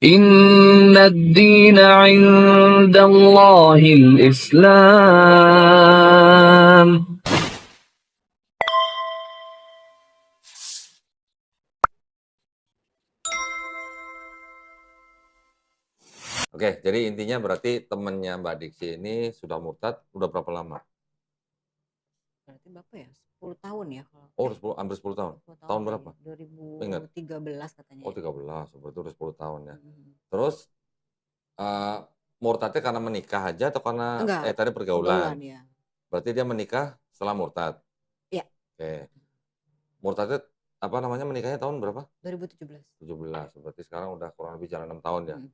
إن الدين عند الله الإسلام. Oke, jadi intinya berarti temennya Mbak Diksi ini sudah murtad, udah berapa lama? Berarti berapa ya? 10 tahun ya kalau. Oh, hampir 10 tahun. 10 tahun Tahun berapa? kayaknya. Ingat? 2013 katanya Oh, ya. 13. Berarti udah 10 tahun ya. Mhm. Terus murtadnya karena menikah aja atau karena Enggak, tadi pergaulan pergaulan? ya. Berarti dia menikah setelah murtad. Iya. Oke. Murtadnya apa namanya menikahnya tahun berapa? 2017. 17. Berarti sekarang udah kurang lebih jalan 6 tahun ya. Mhm.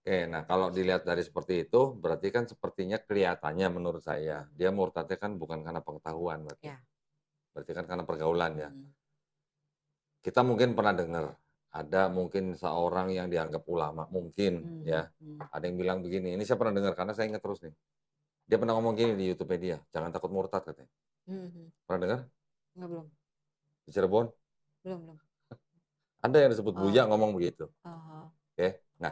Oke, nah kalau dilihat dari seperti itu, berarti kan sepertinya kelihatannya menurut saya, dia murtadnya kan bukan karena pengetahuan berarti. Ya. Berarti kan karena pergaulan ya. Mhm. Kita mungkin pernah dengar, ada mungkin seorang yang dianggap ulama, mungkin ya. Mhm. Ada yang bilang begini, ini saya pernah dengar karena saya ingat terus nih. Dia pernah ngomong gini di YouTube-nya dia, jangan takut murtad katanya. Mhm. Pernah dengar? Enggak, belum. Di Cirebon? Belum. Ada yang disebut Buya Oh. ngomong begitu. Oh. Oke. Nah,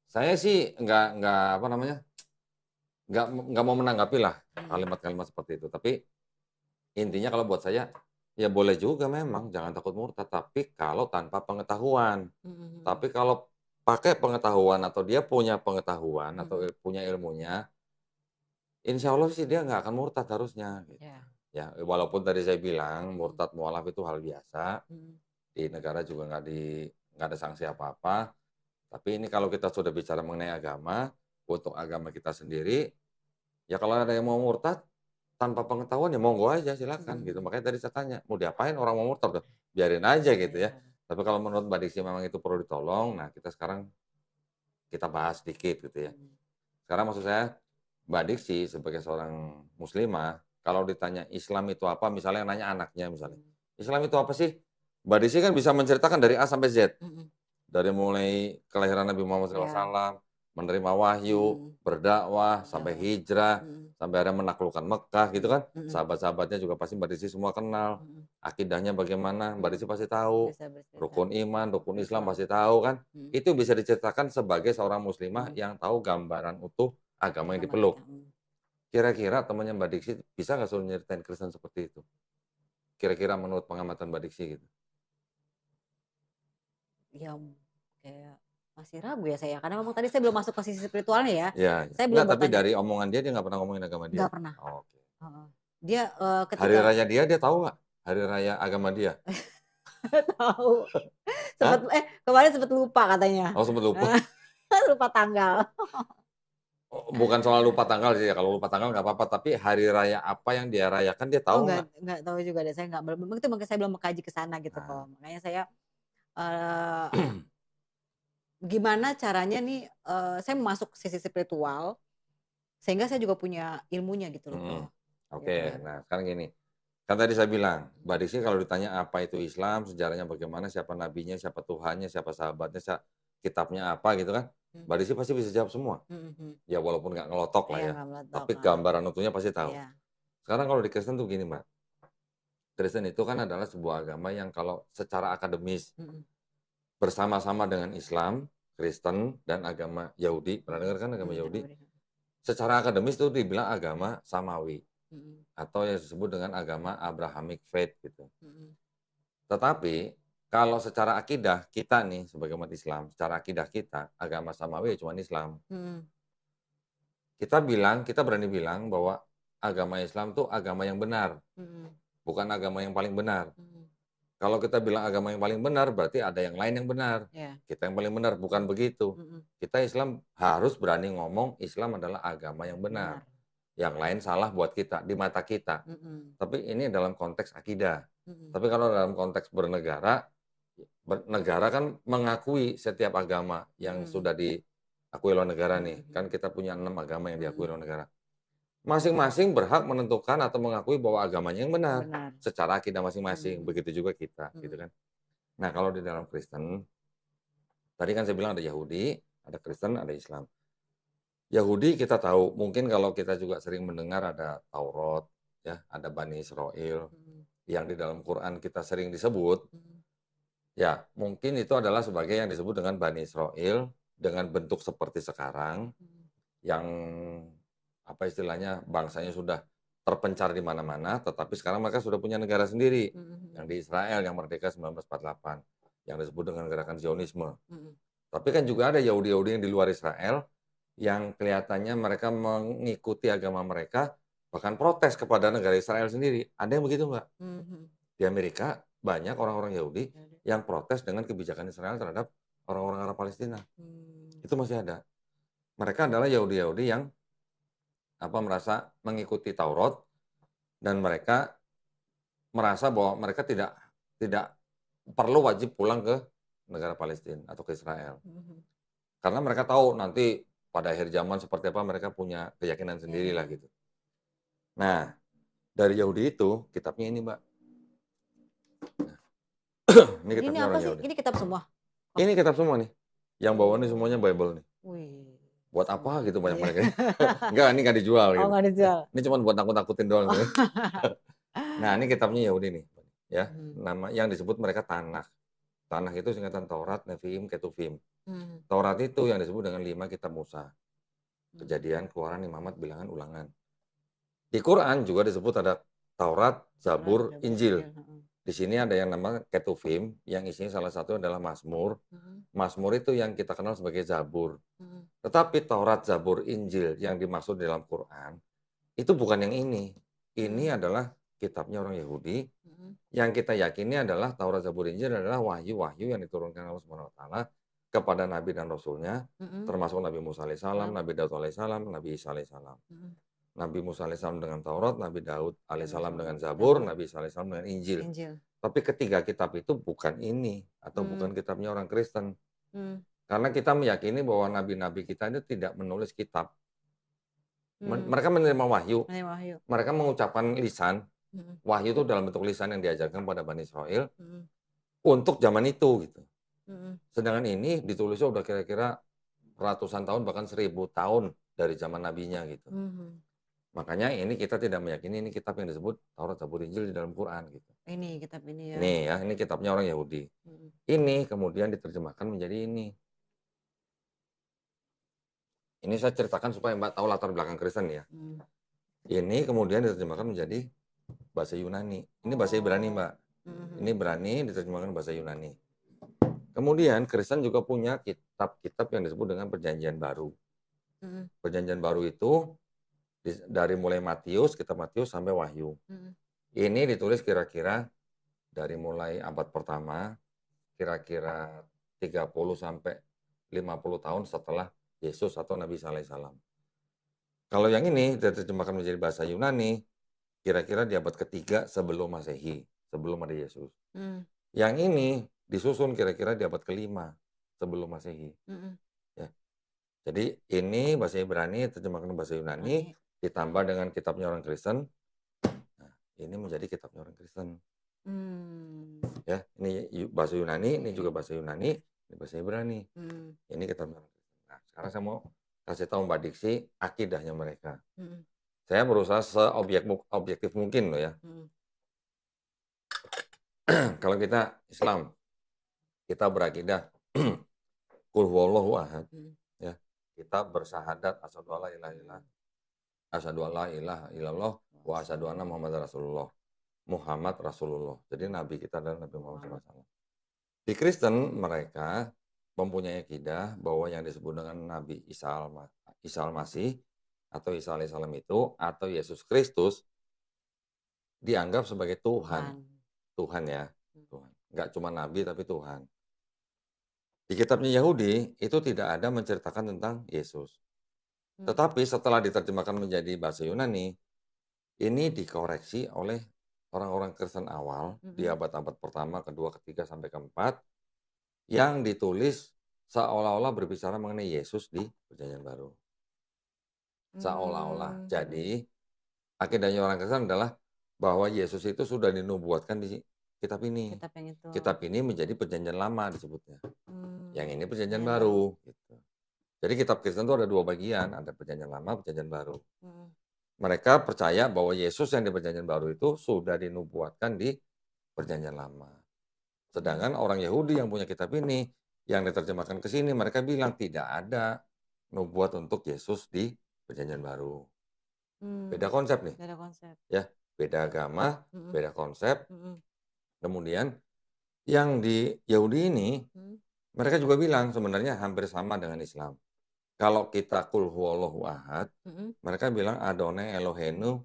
saya sih nggak apa namanya, nggak mau menanggapi lah kalimat-kalimat seperti itu. Tapi intinya kalau buat saya, ya boleh juga memang jangan takut murtad, tapi kalau tanpa pengetahuan. Mhm. Tapi kalau pakai pengetahuan atau dia punya pengetahuan atau Mhm. punya ilmunya, insya Allah sih dia nggak akan murtad harusnya. Gitu. Ya. Ya, walaupun tadi saya bilang murtad mualaf itu hal biasa, Mhm. di negara juga nggak ada sanksi apa-apa. Tapi ini kalau kita sudah bicara mengenai agama, untuk agama kita sendiri, ya kalau ada yang mau murtad tanpa pengetahuan ya monggo aja silakan gitu. Makanya tadi saya tanya, mau diapain orang mau murtad? Udah, biarin aja gitu ya. Iya. Tapi kalau menurut Mbak Diksi memang itu perlu ditolong, nah kita sekarang kita bahas sedikit gitu ya. Mhm. Sekarang maksud saya, Mbak Diksi sebagai seorang muslimah, kalau ditanya Islam itu apa, misalnya nanya anaknya misalnya, Islam itu apa sih? Mbak Diksi kan bisa menceritakan dari A sampai Z. Mhm. Dari mulai kelahiran Nabi Muhammad Ya. SAW, menerima wahyu, berdakwah, sampai Berdakwah. hijrah, sampai ada menaklukkan Mekah gitu kan. Mhm. Sahabat-sahabatnya juga pasti Mbak Diksi semua kenal. Mhm. Akidahnya bagaimana, Mbak Diksi pasti tahu. Bisa bercerita. Rukun iman, rukun Islam Islam. pasti tahu kan. Mhm. Itu bisa diceritakan sebagai seorang muslimah yang tahu gambaran utuh agama yang dipeluk. Kira-kira temannya Mbak Diksi bisa nggak suruh nyeritain Kristen seperti itu? Kira-kira menurut pengamatan Mbak Diksi gitu. Ya kayak masih ragu ya saya, karena memang tadi saya belum masuk ke sisi spiritualnya ya. Iya. Saya belum Enggak, tapi bertanya. dari omongan dia nggak pernah ngomongin agama dia? Nggak pernah. Oh, oke. Heeh. Dia Hari ketika raya dia tahu nggak? Hari raya agama dia? tahu. Hah? Kemarin sempet lupa katanya. Oh, sempat lupa. Lupa tanggal. Oh, bukan soal lupa tanggal sih ya, kalau lupa tanggal nggak apa-apa, tapi hari raya apa yang dia rayakan dia Oh, tahu nggak? nggak tahu juga deh, saya nggak itu makanya saya belum mengkaji ke sana gitu Nah. kok. Makanya saya eee, gimana caranya nih, saya masuk ke sisi spiritual, sehingga saya juga punya ilmunya gitu loh kok. Oke, Gitu kan. nah sekarang gini, kan tadi saya bilang, Mbak Diksi kalau ditanya apa itu Islam, sejarahnya bagaimana, siapa nabinya, siapa Tuhannya, siapa sahabatnya, kitabnya apa gitu kan, Mbak Diksi pasti bisa jawab semua. Ya walaupun nggak ngelotok lah Iya, ya, nggak meletok, tapi gambaran utuhnya pasti tahu. iya. Sekarang kalau di Kristen tuh gini Mbak, Kristen itu kan adalah sebuah agama yang kalau secara akademis bersama-sama dengan Islam, Kristen, dan agama Yahudi, pernah dengar kan agama Yahudi? Secara akademis itu dibilang agama Samawi, atau yang disebut dengan agama Abrahamic Faith gitu. Tetapi kalau secara akidah kita nih sebagai umat Islam, secara akidah kita, agama Samawi cuma Islam. Kita berani bilang bahwa agama Islam itu agama yang benar, bukan agama yang paling benar. Kalau kita bilang agama yang paling benar, berarti ada yang lain yang benar. Iya. Kita yang paling benar, bukan begitu. Kita Islam harus berani ngomong Islam adalah agama yang benar. Yang lain salah buat kita, di mata kita. Tapi ini dalam konteks akidah. Tapi kalau dalam konteks bernegara, negara kan mengakui setiap agama yang sudah diakui oleh negara nih. Kan kita punya 6 agama yang diakui oleh negara. Masing-masing berhak menentukan atau mengakui bahwa agamanya yang benar. Secara akidah masing-masing. Begitu juga kita, gitu kan. Nah, kalau di dalam Kristen, tadi kan saya bilang ada Yahudi, ada Kristen, ada Islam. Yahudi kita tahu, mungkin kalau kita juga sering mendengar ada Taurat, ya, ada Bani Israel, yang di dalam Quran kita sering disebut. Ya, mungkin itu adalah sebagai yang disebut dengan Bani Israel dengan bentuk seperti sekarang yang apa istilahnya bangsanya sudah terpencar di mana-mana, tetapi sekarang mereka sudah punya negara sendiri yang di Israel yang merdeka 1948 yang disebut dengan gerakan Zionisme. Tapi kan juga ada Yahudi-Yahudi yang di luar Israel yang kelihatannya mereka mengikuti agama mereka bahkan protes kepada negara Israel sendiri. Ada yang begitu nggak? Di Amerika banyak orang-orang Yahudi yang protes dengan kebijakan Israel terhadap orang-orang Arab Palestina. Itu masih ada. Mereka adalah Yahudi-Yahudi yang merasa mengikuti Taurat dan mereka merasa bahwa mereka tidak perlu wajib pulang ke negara Palestina atau ke Israel. Karena mereka tahu nanti pada akhir zaman seperti apa mereka punya keyakinan sendiri lah gitu. Nah, dari Yahudi itu kitabnya ini, Mbak. Ini Ini kitabnya apa orang sih? Yahudi. Ini kitab semua? Ini kitab semua nih. Yang bawa nih semuanya Bible nih. Wih. Buat apa gitu Iya. banyak-banyak. Enggak, ini nggak dijual Oh, gitu. nggak dijual. Ini cuma buat nakut-nakutin doang. Gitu. Nah, ini kitabnya Yahudi nih. Ya, nama yang disebut mereka Tanakh. Tanakh itu singkatan Taurat, Nevi'im, Ketuvim. Taurat itu yang disebut dengan 5 kitab Musa. Kejadian, Keluaran, Imamat, Bilangan, Ulangan. Di Quran juga disebut ada Taurat, Zabur, Injil. Di sini ada yang nama Ketuvim, yang isinya salah satu adalah Mazmur. Mazmur itu yang kita kenal sebagai Zabur. Tetapi Taurat, Zabur, Injil yang dimaksud dalam Quran, itu bukan yang ini. Ini adalah kitabnya orang Yahudi. Yang kita yakini adalah Taurat, Zabur, Injil adalah wahyu-wahyu yang diturunkan Allah SWT kepada Nabi dan Rasulnya, termasuk Nabi Musa alaihissalam, Nabi Daud alaihissalam, Nabi Isa alaihissalam. Nabi Musa alaihissalam dengan Taurat, Nabi Daud alaihissalam dengan Zabur, Nabi Isa alaihissalam dengan Injil. Tapi ketiga kitab itu bukan ini atau bukan kitabnya orang Kristen. Karena kita meyakini bahwa nabi-nabi kita itu tidak menulis kitab. Mereka menerima wahyu. Mereka mengucapkan lisan. Wahyu itu dalam bentuk lisan yang diajarkan pada Bani Israel untuk zaman itu gitu. Sedangkan ini ditulisnya udah kira-kira ratusan tahun bahkan 1000 tahun dari zaman nabinya gitu. Makanya ini kita tidak meyakini ini kitab yang disebut Taurat, Zabur, Injil di dalam Quran gitu. Ini kitab ini ya. Nih ya, ini kitabnya orang Yahudi. Ini kemudian diterjemahkan menjadi ini. Ini saya ceritakan supaya Mbak tahu latar belakang Kristen ya. Ini kemudian diterjemahkan menjadi bahasa Yunani. Ini bahasa Ibrani, Mbak. Ini Ibrani diterjemahkan bahasa Yunani. Kemudian Kristen juga punya kitab-kitab yang disebut dengan Perjanjian Baru. Perjanjian Baru itu dari mulai Matius, kitab Matius sampai Wahyu. Ini ditulis kira-kira dari mulai abad pertama, kira-kira 30 sampai 50 tahun setelah Yesus atau Nabi Isa alaihissalam. Kalau yang ini diterjemahkan menjadi bahasa Yunani, kira-kira di abad ketiga sebelum Masehi, sebelum ada Yesus. Yang ini disusun kira-kira di abad kelima sebelum Masehi. Ya. Jadi ini bahasa Ibrani terjemahkan bahasa Yunani, ditambah dengan kitabnya orang Kristen. Nah, ini menjadi kitabnya orang Kristen. Ya, ini bahasa Yunani, ini juga bahasa Yunani, ini bahasa Ibrani. Ini kitabnya orang Kristen. Nah, sekarang saya mau kasih tahu Mbak Diksi akidahnya mereka. Saya berusaha seobjektif mungkin loh ya. Kalau kita Islam, kita berakidah Qul huwallahu ahad. Ya, kita bersahadat asyhadu alla ilaha illallah, asyhadu alla ilaha illallah wa asyhadu anna Muhammadar Rasulullah. Muhammad Rasulullah. Jadi nabi kita adalah Nabi Muhammad SAW. Di Kristen mereka mempunyai akidah bahwa yang disebut dengan Nabi Isa al-Masih atau Isa alaihissalam itu atau Yesus Kristus dianggap sebagai Tuhan. Tuhan ya. Tuhan. Nggak cuma nabi tapi Tuhan. Di kitabnya Yahudi itu tidak ada menceritakan tentang Yesus. Tetapi setelah diterjemahkan menjadi bahasa Yunani, ini dikoreksi oleh orang-orang Kristen awal di abad-abad pertama, kedua, ketiga, sampai keempat yang ditulis seolah-olah berbicara mengenai Yesus di Perjanjian Baru. Seolah-olah. Jadi akidahnya orang Kristen adalah bahwa Yesus itu sudah dinubuatkan di kitab ini. Kitab ini menjadi Perjanjian Lama disebutnya. Yang ini Perjanjian Baru. Gitu. Jadi kitab Kristen itu ada dua bagian, ada Perjanjian Lama, Perjanjian Baru. Mereka percaya bahwa Yesus yang di Perjanjian Baru itu sudah dinubuatkan di Perjanjian Lama. Sedangkan orang Yahudi yang punya kitab ini, yang diterjemahkan ke sini, mereka bilang tidak ada nubuat untuk Yesus di Perjanjian Baru. Beda konsep nih, Beda konsep. ya, beda agama, Mm-mm. beda konsep. Mm-mm. Kemudian yang di Yahudi ini, Mm. mereka juga bilang sebenarnya hampir sama dengan Islam. Kalau kita kul huwallahu ahad, Mm-mm. mereka bilang Adonai Elohenu,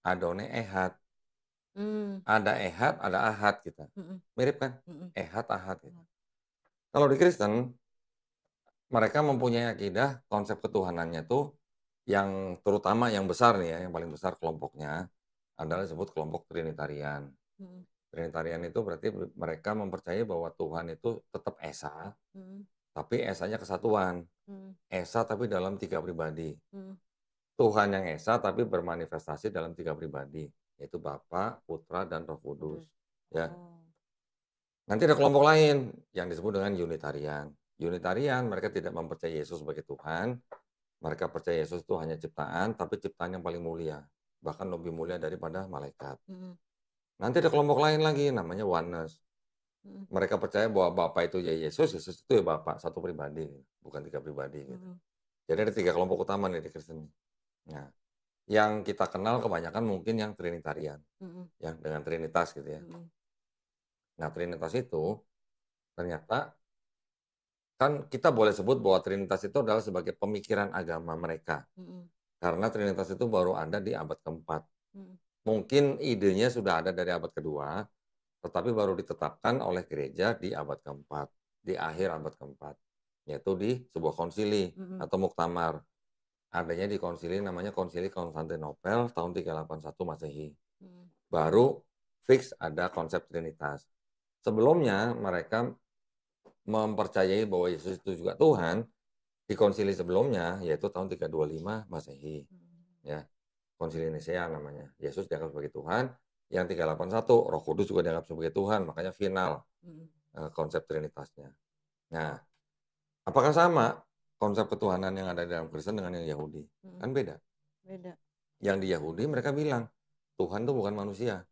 Adonai Ehad. Mm. Ada Ehad, ada Ahad kita. Mm-mm. Mirip kan? Mm-mm. Ehad, Ahad gitu. Kalau di Kristen, mereka mempunyai akidah konsep ketuhanannya tuh yang terutama yang besar nih ya, yang paling besar kelompoknya adalah disebut kelompok Trinitarian. Mm. Trinitarian itu berarti mereka mempercayai bahwa Tuhan itu tetap Esa, Mm. tapi Esanya kesatuan. Mm. Esa tapi dalam 3 pribadi. Mm. Tuhan yang Esa tapi bermanifestasi dalam 3 pribadi, yaitu Bapa, Putra, dan Roh Kudus. Ya. Oh. Nanti ada kelompok lain yang disebut dengan Unitarian. Unitarian mereka tidak mempercayai Yesus sebagai Tuhan. Mereka percaya Yesus itu hanya ciptaan, tapi ciptaan yang paling mulia. Bahkan lebih mulia daripada malaikat. Mm. Nanti ada kelompok lain lagi, namanya Oneness. Mm. Mereka percaya bahwa Bapa itu ya Yesus, Yesus itu ya Bapa, satu pribadi, bukan 3 pribadi. Gitu. Mm. Jadi ada 3 kelompok utama nih di Kristen. Nah, yang kita kenal kebanyakan mungkin yang Trinitarian, Mm. yang dengan Trinitas gitu ya. Mm. Nah, Trinitas itu ternyata kan kita boleh sebut bahwa Trinitas itu adalah sebagai pemikiran agama mereka. Mm. Karena Trinitas itu baru ada di abad keempat. Mm. Mungkin idenya sudah ada dari abad kedua, tetapi baru ditetapkan oleh gereja di abad keempat, di akhir abad keempat, yaitu di sebuah konsili Mm. atau muktamar. Adanya di konsili namanya Konsili Konstantinopel tahun 381 Masehi. Mm. Baru fix ada konsep Trinitas. Sebelumnya mereka mempercayai bahwa Yesus itu juga Tuhan di konsili sebelumnya, yaitu tahun 325 Masehi. Ya, konsili Nisea namanya. Yesus dianggap sebagai Tuhan. Yang 381 Roh Kudus juga dianggap sebagai Tuhan, makanya final konsep Trinitasnya. Nah, apakah sama konsep ketuhanan yang ada di dalam Kristen dengan yang Yahudi? Kan beda. Beda. Yang di Yahudi mereka bilang Tuhan itu bukan manusia.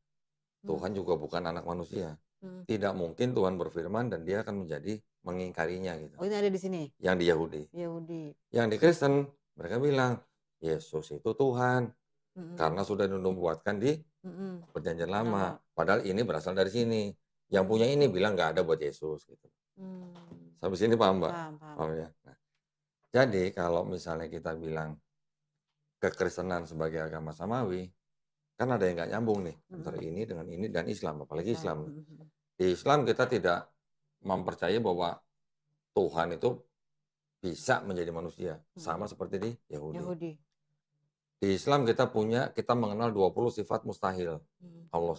Tuhan juga bukan anak manusia. Tidak mungkin Tuhan berfirman dan dia akan menjadi mengingkarinya gitu. Oh, ini ada di sini. Yang di Yahudi. Yahudi. Yang di Kristen mereka bilang Yesus itu Tuhan karena sudah dinubuatkan di Perjanjian Lama. Padahal ini berasal dari sini. Yang punya ini bilang nggak ada buat Yesus gitu. Sampai sini paham, Mbak? Paham. Ya. Nah, jadi kalau misalnya kita bilang kekristenan sebagai agama samawi, kan ada yang nggak nyambung nih antara ini dengan ini dan Islam, apalagi Islam. Di Islam kita tidak mempercayai bahwa Tuhan itu bisa menjadi manusia, sama seperti di Yahudi. Di Islam kita mengenal 20 sifat mustahil Allah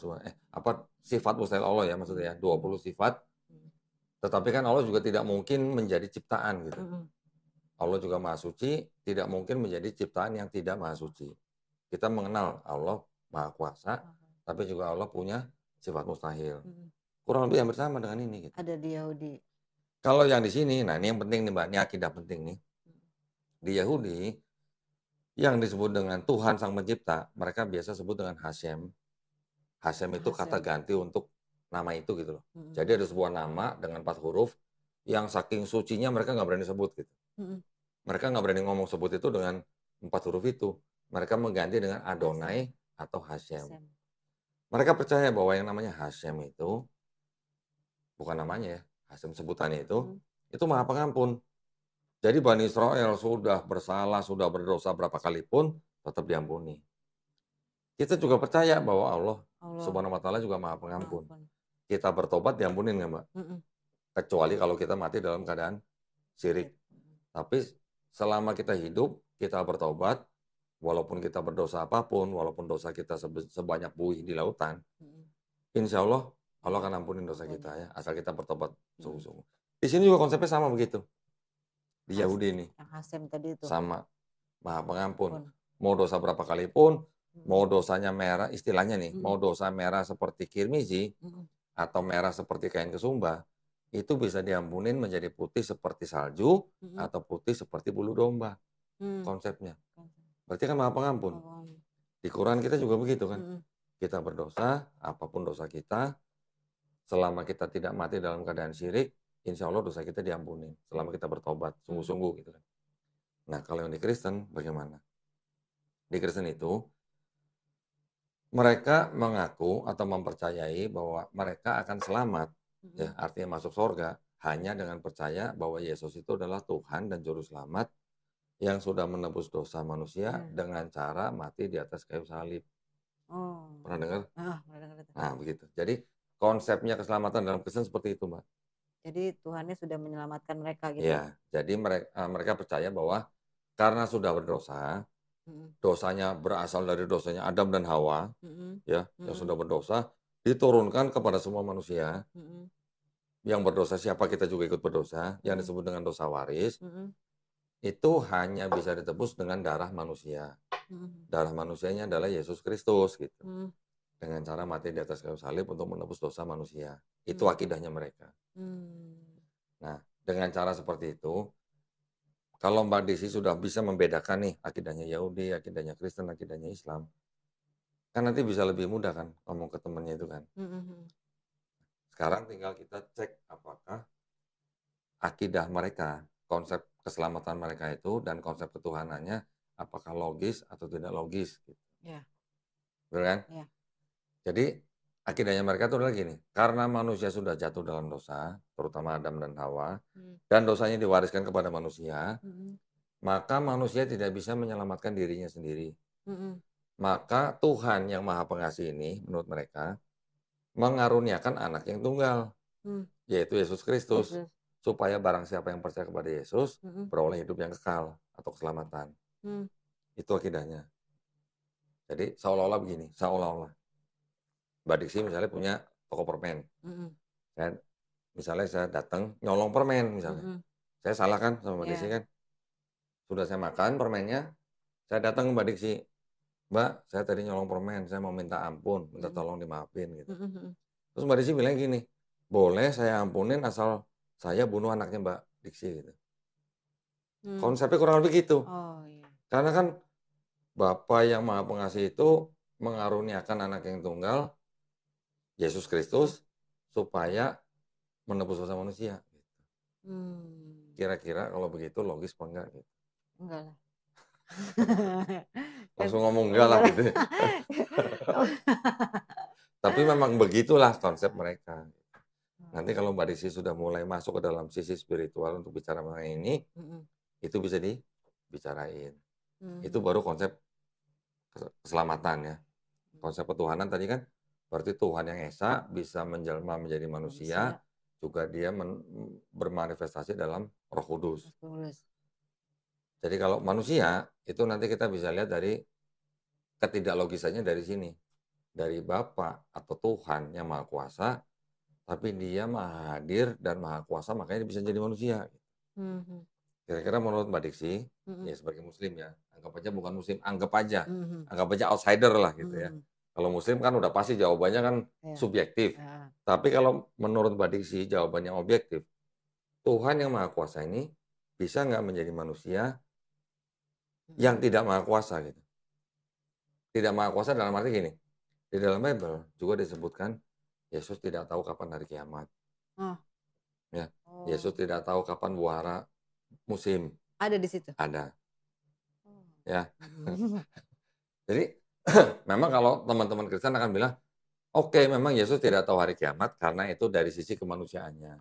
sifat mustahil Allah ya maksudnya ya, 20 sifat. Tetapi kan Allah juga tidak mungkin menjadi ciptaan gitu. Allah juga Maha Suci, tidak mungkin menjadi ciptaan yang tidak Maha Suci. Kita mengenal Allah Maha Kuasa, tapi juga Allah punya sifat mustahil. Kurang lebih hampir sama dengan ini. Gitu. Ada di Yahudi. Kalau yang di sini, nah ini yang penting nih Mbak, ini akidah penting nih. Di Yahudi, yang disebut dengan Tuhan Sang Pencipta, mereka biasa sebut dengan Hashem. Hashem itu kata ganti untuk nama itu gitu loh. Jadi ada sebuah nama dengan 4 huruf, yang saking sucinya mereka nggak berani sebut gitu. Mereka nggak berani ngomong sebut itu dengan 4 huruf itu. Mereka mengganti dengan Adonai atau Hashem. Mereka percaya bahwa yang namanya Hashem itu, bukan namanya ya, Hashem sebutannya itu Maha Pengampun. Jadi Bani Israel sudah bersalah, sudah berdosa berapa kali pun tetap diampuni. Kita juga percaya bahwa Allah Subhanahu wa Ta'ala juga Maha Pengampun. Kita bertobat diampunin nggak Mbak? Kecuali kalau kita mati dalam keadaan syirik. Tapi selama kita hidup, kita bertobat, walaupun kita berdosa apapun, walaupun dosa kita sebanyak buih di lautan, insya Allah Allah akan ampunin dosa kita ya, asal kita bertobat sungguh-sungguh. Di sini juga konsepnya sama begitu. Di Yahudi ini yang Hasem tadi itu sama, Maha Pengampun. Mau dosa berapa kali pun, mau dosanya merah, istilahnya nih, mau dosa merah seperti kirmizi atau merah seperti kain kesumba, itu bisa diampunin menjadi putih seperti salju atau putih seperti bulu domba. Konsepnya. Berarti kan Maha Pengampun. Di Quran kita juga begitu kan. Kita berdosa, apapun dosa kita, selama kita tidak mati dalam keadaan syirik, insya Allah dosa kita diampuni. Selama kita bertobat, sungguh-sungguh gitu kan. Nah, kalau yang di Kristen bagaimana? Di Kristen itu, mereka mengaku atau mempercayai bahwa mereka akan selamat, ya, artinya masuk surga, hanya dengan percaya bahwa Yesus itu adalah Tuhan dan Juru Selamat yang sudah menebus dosa manusia dengan cara mati di atas kayu salib. Oh. Pernah dengar? Pernah dengar itu. Nah, begitu. Jadi konsepnya keselamatan dalam Kristen seperti itu, Mbak. Jadi Tuhannya sudah menyelamatkan mereka gitu. Ya, jadi mereka percaya bahwa karena sudah berdosa, dosanya berasal dari dosanya Adam dan Hawa, ya, yang sudah berdosa, diturunkan kepada semua manusia. Yang berdosa siapa kita juga ikut berdosa, yang disebut dengan dosa waris, itu hanya bisa ditebus dengan darah manusia. Darah manusianya adalah Yesus Kristus gitu. Dengan cara mati di atas kayu salib untuk menebus dosa manusia. Itu akidahnya mereka. Nah, dengan cara seperti itu, kalau Mbak Desi sudah bisa membedakan nih akidahnya Yahudi, akidahnya Kristen, akidahnya Islam, kan nanti bisa lebih mudah kan ngomong ke temennya itu kan. Sekarang tinggal kita cek apakah akidah mereka, konsep keselamatan mereka itu dan konsep ketuhanannya apakah logis atau tidak logis gitu. Ya. Betul kan? Ya. Jadi akidahnya mereka itu adalah gini, karena manusia sudah jatuh dalam dosa, terutama Adam dan Hawa, dan dosanya diwariskan kepada manusia, maka manusia tidak bisa menyelamatkan dirinya sendiri. Maka Tuhan yang Maha Pengasih ini, menurut mereka, mengaruniakan anak yang tunggal, yaitu Yesus Kristus, supaya barang siapa yang percaya kepada Yesus, beroleh hidup yang kekal atau keselamatan. Itu akidahnya. Jadi seolah-olah begini, seolah-olah. Mbak Diksi misalnya punya toko permen. Misalnya saya datang nyolong permen misalnya. Saya salah kan sama Mbak Diksi kan? Sudah saya makan permennya, saya datang ke Mbak Diksi. Mbak, saya tadi nyolong permen, saya mau minta ampun, minta tolong dimaafin gitu. Terus Mbak Diksi bilang gini, boleh saya ampunin asal saya bunuh anaknya Mbak Diksi gitu. Konsepnya kurang lebih gitu. Karena kan Bapa yang Maha Pengasih itu mengaruniakan anak yang tunggal, Yesus Kristus, supaya menebus dosa manusia. Kira-kira kalau begitu logis apa enggak? Gitu. Enggak lah. Langsung ngomong enggak lah gitu. Tapi memang begitulah konsep mereka. Nanti kalau Mbak Desi sudah mulai masuk ke dalam sisi spiritual untuk bicara mengenai ini, itu bisa dibicarain. Itu baru konsep keselamatan ya. Konsep ketuhanan tadi kan berarti Tuhan yang Esa bisa menjelma menjadi manusia, juga dia bermanifestasi dalam Roh Kudus. Jadi kalau manusia itu nanti kita bisa lihat dari ketidaklogisannya dari sini. Dari Bapa atau Tuhan yang Maha Kuasa, tapi dia Maha Hadir dan Maha Kuasa, makanya dia bisa jadi manusia. Kira-kira menurut Mbak Diksi, ya sebagai Muslim ya, anggap aja bukan Muslim, anggap aja outsider lah gitu ya. Kalau Muslim kan udah pasti jawabannya kan subjektif. Tapi kalau menurut Mbak Diksi jawabannya objektif, Tuhan yang Maha Kuasa ini bisa nggak menjadi manusia yang tidak Maha Kuasa gitu. Tidak Maha Kuasa dalam arti gini, di dalam Bible juga disebutkan Yesus tidak tahu kapan hari kiamat. Ya, Yesus tidak tahu kapan buahara musim. Ada di situ? Ada. Ya. Jadi memang kalau teman-teman Kristen akan bilang, oke, memang Yesus tidak tahu hari kiamat karena itu dari sisi kemanusiaannya.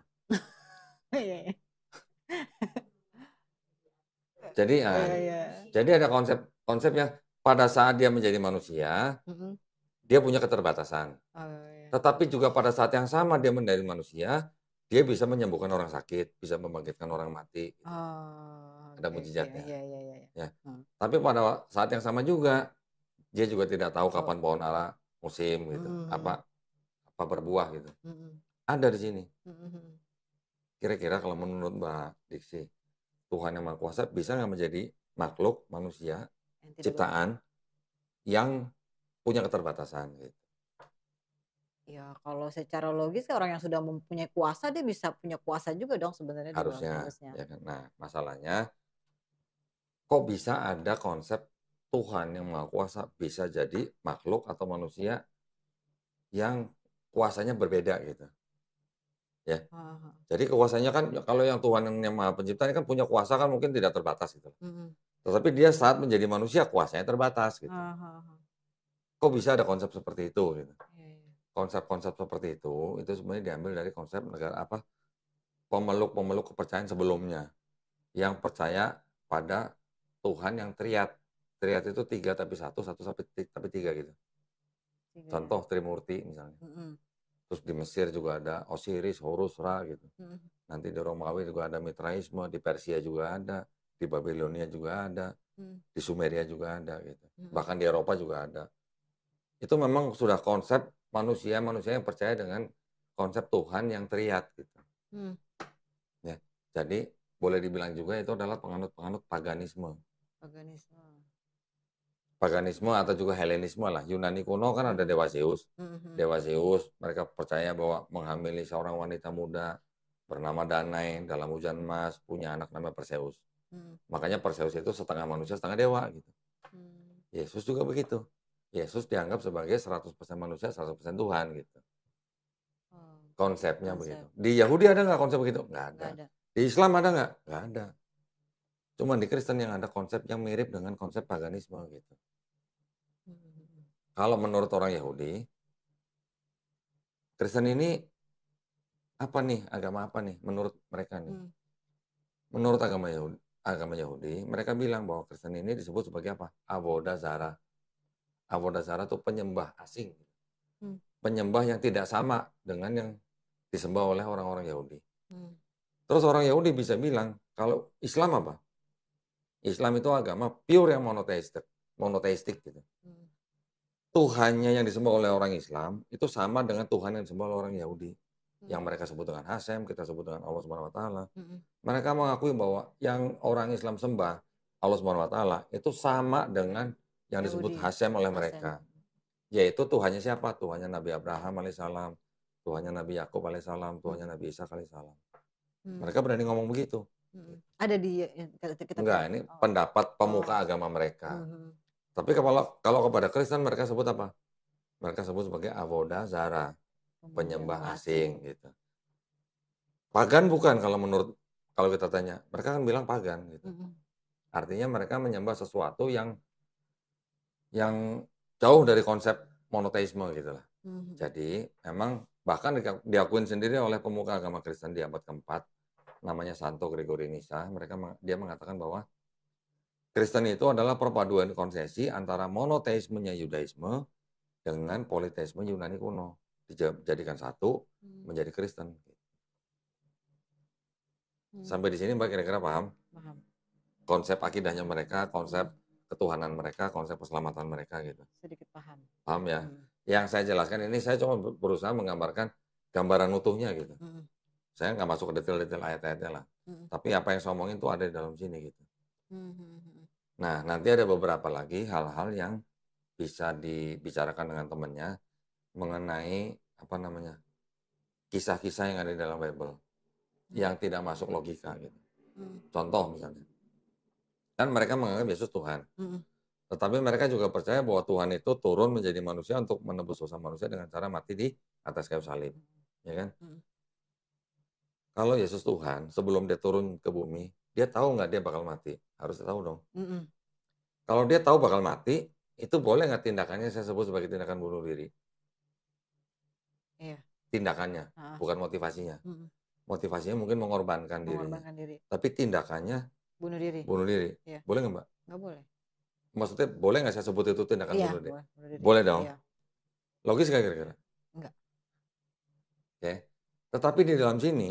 Jadi ada konsepnya pada saat dia menjadi manusia, dia punya keterbatasan. Tetapi juga pada saat yang sama dia menjadi manusia, dia bisa menyembuhkan orang sakit, bisa membangkitkan orang mati. Ada mujizatnya. Ya. Tapi pada saat yang sama juga, dia juga tidak tahu kapan pohon ara musim gitu, apa berbuah gitu. Ada di sini. Kira-kira kalau menurut Mbak Diksi, Tuhan yang Maha Kuasa bisa nggak menjadi makhluk manusia ciptaan yang punya keterbatasan gitu? Ya kalau secara logis orang yang sudah mempunyai kuasa dia bisa punya kuasa juga dong sebenarnya. Harusnya. Ya kan? Nah masalahnya kok bisa ada konsep Tuhan yang Maha Kuasa bisa jadi makhluk atau manusia yang kuasanya berbeda gitu. ya. Heeh. Jadi kekuasaannya kan kalau yang Tuhan yang Maha Pencipta ini kan punya kuasa kan mungkin tidak terbatas gitu. Mhm. Tetapi dia saat menjadi manusia kuasanya terbatas gitu. Heeh heeh. Kok bisa ada konsep seperti itu gitu. Iya iya. Konsep-konsep seperti itu sebenarnya diambil dari konsep negara apa, pemeluk-pemeluk kepercayaan sebelumnya, yang percaya pada Tuhan yang triad. Triad itu 3 tapi 1, 1 tapi 3 gitu. 3 ya? Contoh Trimurti misalnya. Mhm. Terus di Mesir juga ada Osiris, Horus, Ra gitu. Mhm. Nanti di Romawi juga ada Mitraisme, di Persia juga ada, di Babilonia juga ada, Mhm. di Sumeria juga ada gitu. Mhm. Bahkan di Eropa juga ada. Itu memang sudah konsep manusia yang percaya dengan konsep Tuhan yang triad gitu. Mmm. Ya. Jadi boleh dibilang juga itu adalah penganut-penganut paganisme. Paganisme. Paganisme atau juga Helenisme lah. Yunani kuno kan ada dewa Zeus. Mhm. Dewa Zeus, mereka percaya bahwa menghamili seorang wanita muda bernama Danae dalam hujan emas, punya anak namanya Perseus. Mhm. Makanya Perseus itu setengah manusia, setengah dewa gitu. Mmm. Yesus juga begitu. Yesus dianggap sebagai 100% manusia, 100% Tuhan gitu. Oh, Konsepnya konsep. begitu. Di Yahudi ada nggak konsep begitu? Nggak ada. Nggak ada. Di Islam ada nggak? Nggak ada. Cuma di Kristen yang ada konsep yang mirip dengan konsep paganisme gitu. Mhm. Kalau menurut orang Yahudi, Kristen ini apa nih? Agama apa nih menurut mereka nih? Mmm. Menurut agama Yahudi, mereka bilang bahwa Kristen ini disebut sebagai apa? Avodah Zarah. Avodah Zarah itu penyembah asing. Mmm. Penyembah yang tidak sama dengan yang disembah oleh orang-orang Yahudi. Mmm. Terus orang Yahudi bisa bilang, kalau Islam apa? Islam itu agama pure yang monoteistik gitu. Mmm. Tuhannya yang disembah oleh orang Islam itu sama dengan Tuhan yang disembah oleh orang Yahudi. Yang Mmm. mereka sebut dengan Hasem, kita sebut dengan Allah Subhanahu wa taala. Mhm. Mereka mengakui bahwa yang orang Islam sembah Allah Subhanahu wa taala itu sama dengan yang disebut Yahudi. Hasem oleh Hasem. mereka. Yaitu Tuhannya siapa? Tuhannya Nabi Abraham alaihissalam, Tuhannya Nabi Yakub alaihissalam, Tuhannya Mhm. Nabi Ishak alaihissalam. Mmm. Mereka berani ngomong begitu. Mhm. Ada di kitab Enggak, ya? ini Oh. pendapat pemuka Oh. agama mereka. Mhm. Tapi kalau kepada Kristen mereka sebut apa? Mereka sebut sebagai Avodah Zarah, penyembah asing gitu. Pagan bukan kalau kita tanya. Mereka kan bilang pagan gitu. Mhm. Artinya mereka menyembah sesuatu yang jauh dari konsep monoteisme gitu lah. Mhm. Jadi memang bahkan diakuin sendiri oleh pemuka agama Kristen di abad keempat, namanya Santo Gregory Nyssa, dia mengatakan bahwa Kristen itu adalah perpaduan konsesi antara monoteismenya Yudaisme dengan politeisme Yunani kuno. Dijadikan satu menjadi Kristen. Sampai di sini Mbak kira-kira paham? Paham. Konsep akidahnya mereka, konsep ketuhanan mereka, konsep keselamatan mereka gitu. Sedikit paham. Paham ya? Mhm. Yang saya jelaskan ini saya cuma berusaha menggambarkan gambaran utuhnya gitu. Mhm. Saya nggak masuk ke detail-detail ayat-ayatnya lah. Mhm. Tapi apa yang saya omongin itu ada di dalam sini gitu. Mhm. Nah, nanti ada beberapa lagi hal-hal yang bisa dibicarakan dengan temannya mengenai apa namanya? Kisah-kisah yang ada di dalam Bible yang tidak masuk logika gitu. Mhm. Contoh misalnya, kan mereka menganggap Yesus Tuhan. Mhm. Tetapi mereka juga percaya bahwa Tuhan itu turun menjadi manusia untuk menebus dosa manusia dengan cara mati di atas kayu salib. Ya kan? Mhm. Kalau Yesus Tuhan, sebelum dia turun ke bumi, dia tahu nggak dia bakal mati? Harus tahu dong. Mhm. Kalau dia tahu bakal mati, itu boleh nggak tindakannya saya sebut sebagai tindakan bunuh diri? Iya. Tindakannya, Heeh. bukan motivasinya. Mhm. Motivasinya mungkin mengorbankan dirinya. Mengorbankan diri. Tapi tindakannya Bunuh diri. bunuh diri. Iya. Boleh nggak Mbak? Nggak boleh. Maksudnya boleh nggak saya sebut itu tindakan Iya, bunuh diri? boleh bunuh diri. Boleh dong. Iya. Logis nggak kira-kira? Enggak. Oke. Tetapi di dalam sini,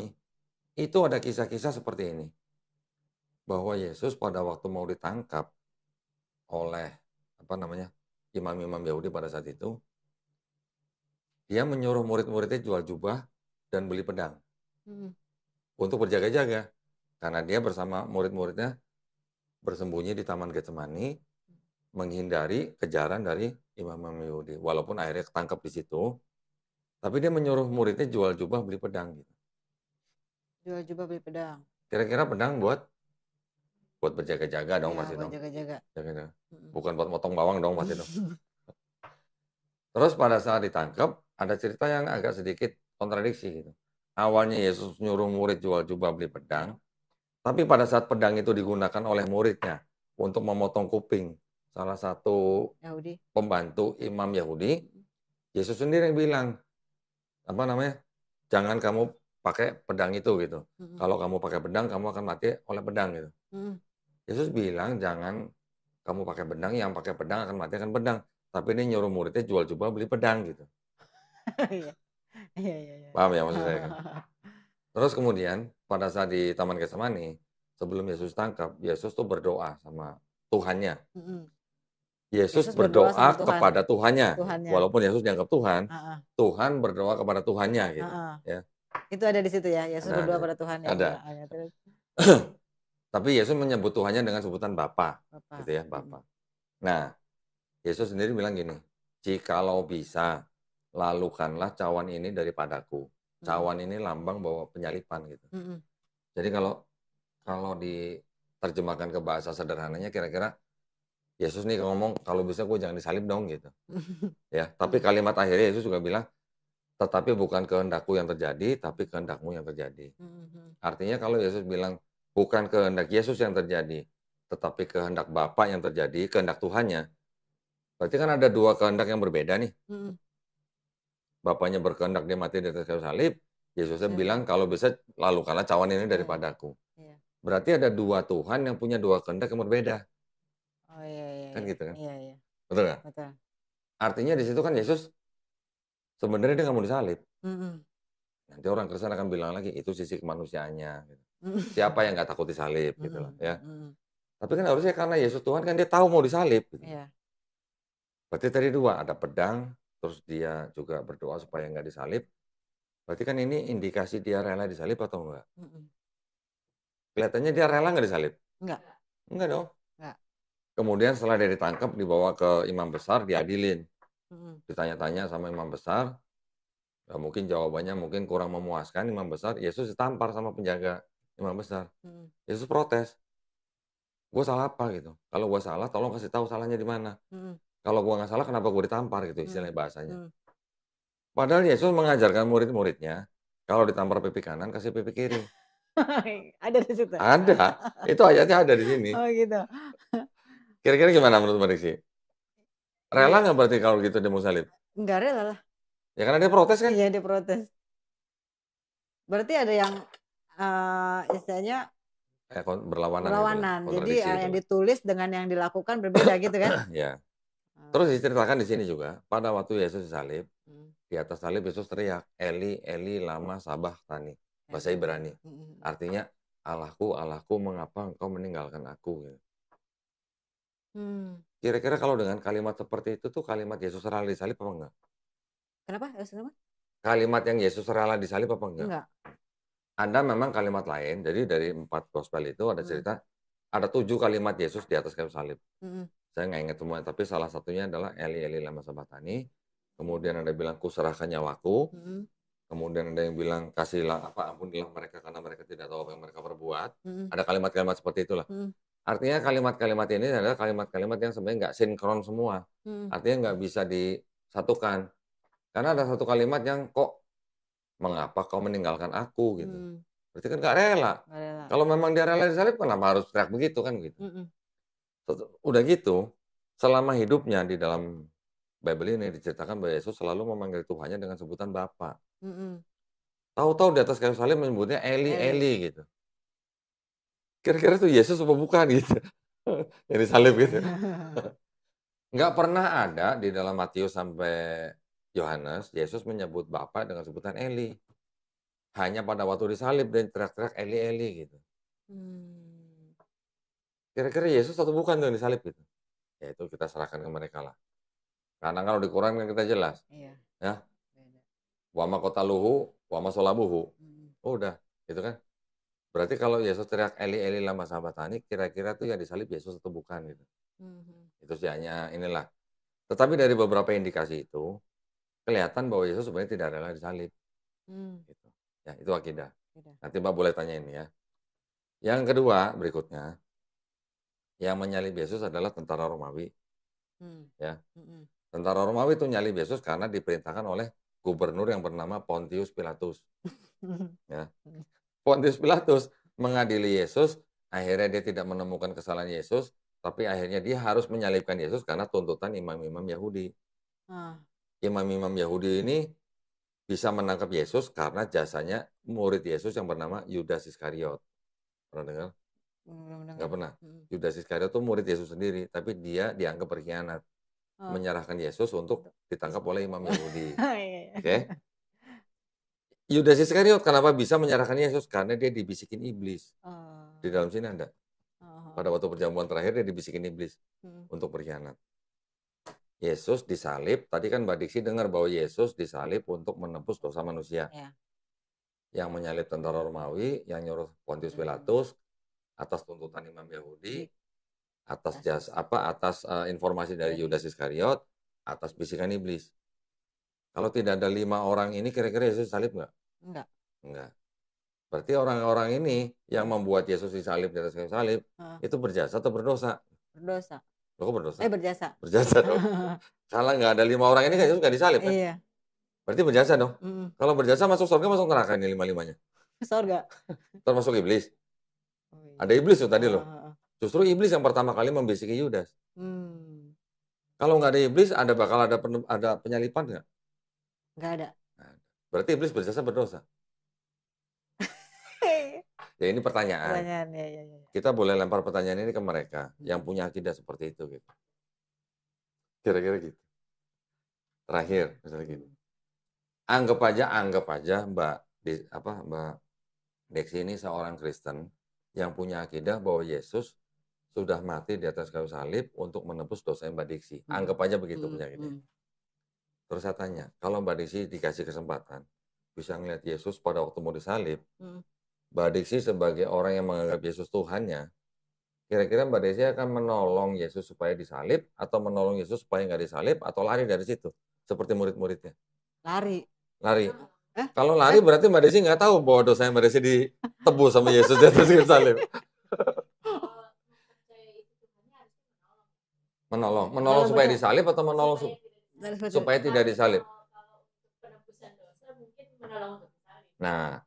itu ada kisah-kisah seperti ini. Bahwa Yesus pada waktu mau ditangkap oleh imam-imam Yahudi pada saat itu, dia menyuruh murid-muridnya jual jubah dan beli pedang Mhm. untuk berjaga-jaga. Karena dia bersama murid-muridnya bersembunyi di Taman Getsemani, menghindari kejaran dari imam-imam Yahudi. Walaupun akhirnya ketangkep di situ, tapi dia menyuruh muridnya jual jubah beli pedang. Gitu. Jual jubah beli pedang. Kira-kira pedang buat berjaga-jaga dong Iya, pasti buat dong. jaga-jaga. Jaga-jaga. Mhm. Bukan buat motong bawang dong pasti dong. Terus pada saat ditangkap, ada cerita yang agak sedikit kontradiksi gitu. awalnya Yesus nyuruh murid jual jubah beli pedang, tapi pada saat pedang itu digunakan oleh muridnya untuk memotong kuping salah satu Yahudi. pembantu imam Yahudi, Mm, Yesus sendiri yang bilang, apa namanya, jangan kamu pakai pedang itu gitu. mm, Kalau kamu pakai pedang, kamu akan mati oleh pedang gitu. mm. Yesus bilang jangan kamu pakai pedang, yang pakai pedang akan mati akan pedang. Tapi ini nyuruh muridnya jual jubah beli pedang gitu. Iya, iya, iya, iya. Paham ya maksud saya kan? Terus kemudian pada saat di Taman Getsemani, sebelum Yesus tangkap, Yesus tuh berdoa sama Tuhannya. Mm-mm. Yesus Yesus berdoa sama berdoa Tuhan, kepada Tuhannya, Tuhannya. walaupun Yesus dianggap Tuhan, Ah, ah, Tuhan berdoa kepada Tuhannya gitu. ah, ah. Ya, Itu ada di situ ya, Yesus berdoa ada, pada Tuhan ya. ada. Ah, ya, terus Tapi Yesus menyebut Tuhannya dengan sebutan Bapa, Bapak. gitu ya, Bapa. Nah, Yesus sendiri bilang gini, jikalau bisa, lalukanlah cawan ini daripadaku. Cawan ini lambang bahwa penyalipan gitu. Mm-mm. Jadi kalau diterjemahkan ke bahasa sederhananya, kira-kira Yesus nih ngomong, kalau bisa gue jangan disalib dong gitu. Ya, tapi kalimat akhirnya Yesus juga bilang, tetapi bukan kehendakku yang terjadi, tapi kehendakmu yang terjadi. Mm-mm. Artinya kalau Yesus bilang, bukan kehendak Yesus yang terjadi, tetapi kehendak Bapa yang terjadi, kehendak Tuhannya, berarti kan ada dua kehendak yang berbeda nih. Mm-mm. Bapaknya berkehendak dia mati di atas kayu salib, Yesusnya Siap. bilang, kalau bisa lalukanlah cawan ini Iya, daripadaku. iya. Berarti ada dua Tuhan yang punya dua kehendak yang berbeda. Oh iya, iya, Kan iya. gitu kan? Iya, iya. Betul nggak? Betul. Artinya di situ kan Yesus sebenarnya dia nggak mau disalib. Mm-mm. Nanti orang Kristen akan bilang lagi, itu sisi kemanusiaannya. Gitu. Mm-mm. Siapa yang nggak takut disalib gitu loh. Mm-mm. Ya. Mm-mm. Tapi kan harusnya karena Yesus Tuhan kan dia tahu mau disalib. Gitu. Iya. Berarti tadi dua, ada pedang, terus dia juga berdoa supaya nggak disalib. Berarti kan ini indikasi dia rela disalib atau enggak? Mm-mm. Kelihatannya dia rela nggak disalib? Enggak. Enggak dong. Enggak. Kemudian setelah dia ditangkap, dibawa ke imam besar, diadilin. Mm-mm. Ditanya-tanya sama imam besar, ya mungkin jawabannya mungkin kurang memuaskan imam besar, Yesus ditampar sama penjaga imam besar. Mm-mm. Yesus protes, gue salah apa gitu? Kalau gue salah, tolong kasih tahu salahnya di mana. Mm-mm. Kalau gue nggak salah, kenapa gue ditampar gitu Mm-mm. istilahnya bahasanya. Mm. Padahal Yesus mengajarkan murid-muridnya, kalau ditampar pipi kanan, kasih pipi kiri. Ada di situ. Ada, itu ayatnya ada di sini. Oh gitu. Kira-kira gimana menurut Mbak Riksi? Rela Iya, nggak berarti kalau gitu dia mau salib? enggak rela lah. Ya karena dia protes kan? Iya, diprotes. Berarti ada yang istilahnya Berlawanan gitu lah, berlawanan. Jadi kontradiksi gitu yang lah. ditulis dengan yang dilakukan berbeda gitu kan? Ya. Oh. Terus diceritakan di sini juga, pada waktu Yesus disalib, Mm. di atas salib Yesus teriak, Eli, Eli, lama sabachthani. Bahasa Eli. Ibrani. Mm-mm. Artinya, Allahku, Allahku, mengapa engkau meninggalkan aku? Gitu. Hmm. Kira-kira kalau dengan kalimat seperti itu tuh kalimat Yesus rela disalib apa enggak? Kenapa? Kenapa? Kalimat yang Yesus rela disalib apa enggak? Enggak. Ada memang kalimat lain, jadi dari 4 gospel itu ada cerita, ada 7 kalimat Yesus di atas kayu salib. Mm-mm. Saya nggak ingat semua, tapi salah satunya adalah Eli, Eli, lama sabachthani. Kemudian ada yang bilang, kuserahkan nyawaku. Mm-mm. Kemudian ada yang bilang, kasihlah ampunilah mereka karena mereka tidak tahu apa yang mereka perbuat. Mm-mm. Ada kalimat-kalimat seperti itulah. Mm-mm. Artinya kalimat-kalimat ini adalah kalimat-kalimat yang sebenarnya nggak sinkron semua. Mm-mm. Artinya nggak bisa disatukan. Karena ada satu kalimat yang kok, mengapa kau meninggalkan aku gitu. Mm. Berarti kan nggak rela. Nggak rela. Kalau memang dia rela disalib, kenapa harus teriak begitu kan gitu. Mm-mm. Udah gitu, selama hidupnya di dalam Bible ini diceritakan bahwa Yesus selalu memanggil Tuhannya dengan sebutan Bapa. Mm-mm. Tahu-tahu di atas kayu salib menyebutnya Eli, Eli. Eli gitu. Kira-kira tuh Yesus apa bukan gitu. Yang disalib gitu. Nggak pernah ada di dalam Matius sampai Yohanes, Yesus menyebut Bapa dengan sebutan Eli. Hanya pada waktu disalib dan teriak-teriak Eli, Eli gitu. Hmm. Kira-kira Yesus atau bukan tuh yang disalib gitu. Ya itu kita serahkan ke mereka lah. Karena kalau di Quran kan kita jelas. Iya. Ya. Beda. Wa ma qataluhu wa ma shalabuhu. Mm. Udah, gitu kan. Berarti kalau Yesus teriak Eli, Eli, lama sabachthani, kira-kira tuh yang disalib Yesus atau bukan gitu. Mhm. Itu sih hanya inilah. Tetapi dari beberapa indikasi itu, kelihatan bahwa Yesus sebenarnya tidak rela disalib. Hmm. Gitu. Ya, itu akidah. Beda. Nanti Mbak boleh tanya ini ya. Yang kedua, berikutnya, yang menyalib Yesus adalah tentara Romawi. Hmm. Ya. Mm-mm. Tentara Romawi itu nyalib Yesus karena diperintahkan oleh gubernur yang bernama Pontius Pilatus. Ya. Pontius Pilatus mengadili Yesus, akhirnya dia tidak menemukan kesalahan Yesus, tapi akhirnya dia harus menyalibkan Yesus karena tuntutan imam-imam Yahudi. Ah, Imam-imam Yahudi ini bisa menangkap Yesus karena jasanya murid Yesus yang bernama Yudas Iskariot. Pernah dengar? belum Nggak dengar. pernah. Yudas Iskariot itu murid Yesus sendiri, tapi dia dianggap berkhianat. Oh. Menyerahkan Yesus untuk ditangkap oleh imam Yahudi. Iya, iya. Oke? Yudas Iskariot kenapa bisa menyerahkan Yesus? Karena dia dibisikin iblis. Oh. Di dalam sini ada. Oh. Pada waktu perjamuan terakhir dia dibisikin iblis untuk berkhianat. Yesus disalib, tadi kan Mbak Diksi dengar bahwa Yesus disalib untuk menebus dosa manusia. Ya. Yang menyalib tentara Romawi, yang nyuruh Pontius Pilatus atas tuntutan imam Yahudi, atas informasi dari Yudas Iskariot, atas bisikan iblis. Kalau tidak ada 5 orang ini, kira-kira Yesus disalib nggak? Enggak. Enggak. Berarti orang-orang ini yang membuat Yesus disalib di atas kayu salib, itu berjasa atau berdosa? Berdosa. Loh, kok berdosa? Berjasa. Berjasa dong. Kalau nggak ada 5 orang ini kan Yesus nggak disalib kan? Iya. Berarti berjasa dong. Kalau berjasa masuk surga, masuk neraka ini 5-5-nya. Surga. Termasuk iblis. Oh, iya. Ada iblis tuh tadi loh. Justru iblis yang pertama kali membisiki Yudas. Kalau nggak ada iblis, bakal ada penyalipan nggak? Nggak ada. Berarti iblis berjasa berdosa. Ya ini pertanyaan. Ya. Kita boleh lempar pertanyaan ini ke mereka yang punya akidah seperti itu gitu. Kira-kira gitu. Terakhir misalnya gitu. Anggap aja Mbak Deksi ini seorang Kristen yang punya akidah bahwa Yesus sudah mati di atas kayu salib untuk menebus dosa Mbak Deksi. Anggap aja begitu punya akidah. Terus saya tanya, kalau Mbak Deksi dikasih kesempatan bisa ngeliat Yesus pada waktu mau disalib, Mbak Deksi sebagai orang yang menganggap Yesus Tuhannya, kira-kira Mbak Deksi akan menolong Yesus supaya disalib, atau menolong Yesus supaya nggak disalib, atau lari dari situ, seperti murid-muridnya? Lari. Kalau lari berarti Mbak Desi nggak tahu bahwa dosanya Mbak Desi ditebus sama Yesus di atas kayu salib. Menolong supaya disalib atau menolong supaya tidak disalib? Nah,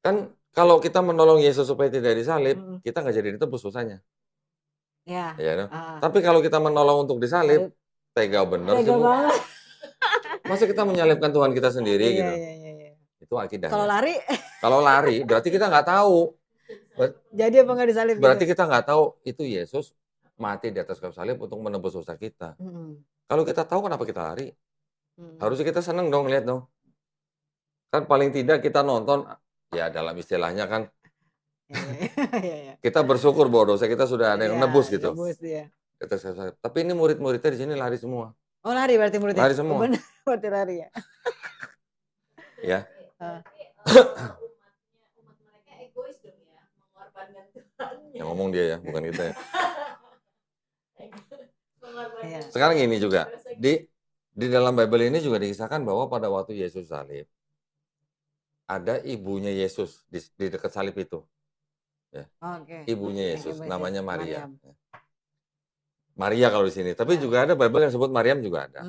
kan kalau kita menolong Yesus supaya tidak disalib, kita nggak jadi ditebus dosanya. Ya. Ya, tapi kalau kita menolong untuk disalib, tega bener sih Bu. Masa kita menyalibkan Tuhan kita sendiri gitu? Iya. Itu akidahnya. Kalau lari berarti kita nggak tahu. Jadi apa nggak disalib? Berarti kita nggak tahu itu Yesus mati di atas kayu salib untuk menebus dosa kita. Kalau kita tahu, kenapa kita lari? Harusnya kita seneng dong lihat dong. Kan paling tidak kita nonton, ya dalam istilahnya kan, kita bersyukur bahwa dosa kita sudah ada yang nebus gitu. Tapi ini murid-muridnya di sini lari semua. Oh, lari berarti muridnya? Lari semua. Benar, berarti lari ya. Ya. Umat mereka egois dong ya, mengorbankan Tuhan. Yang ngomong dia ya, bukan kita ya. Iya. Sekarang gini juga, di dalam Bible ini juga dikisahkan bahwa pada waktu Yesus salib, ada ibunya Yesus di dekat salib itu. Ya. Ibunya Yesus, namanya Maria. Maria kalau di sini, tapi juga ada Bible yang sebut Maryam juga ada.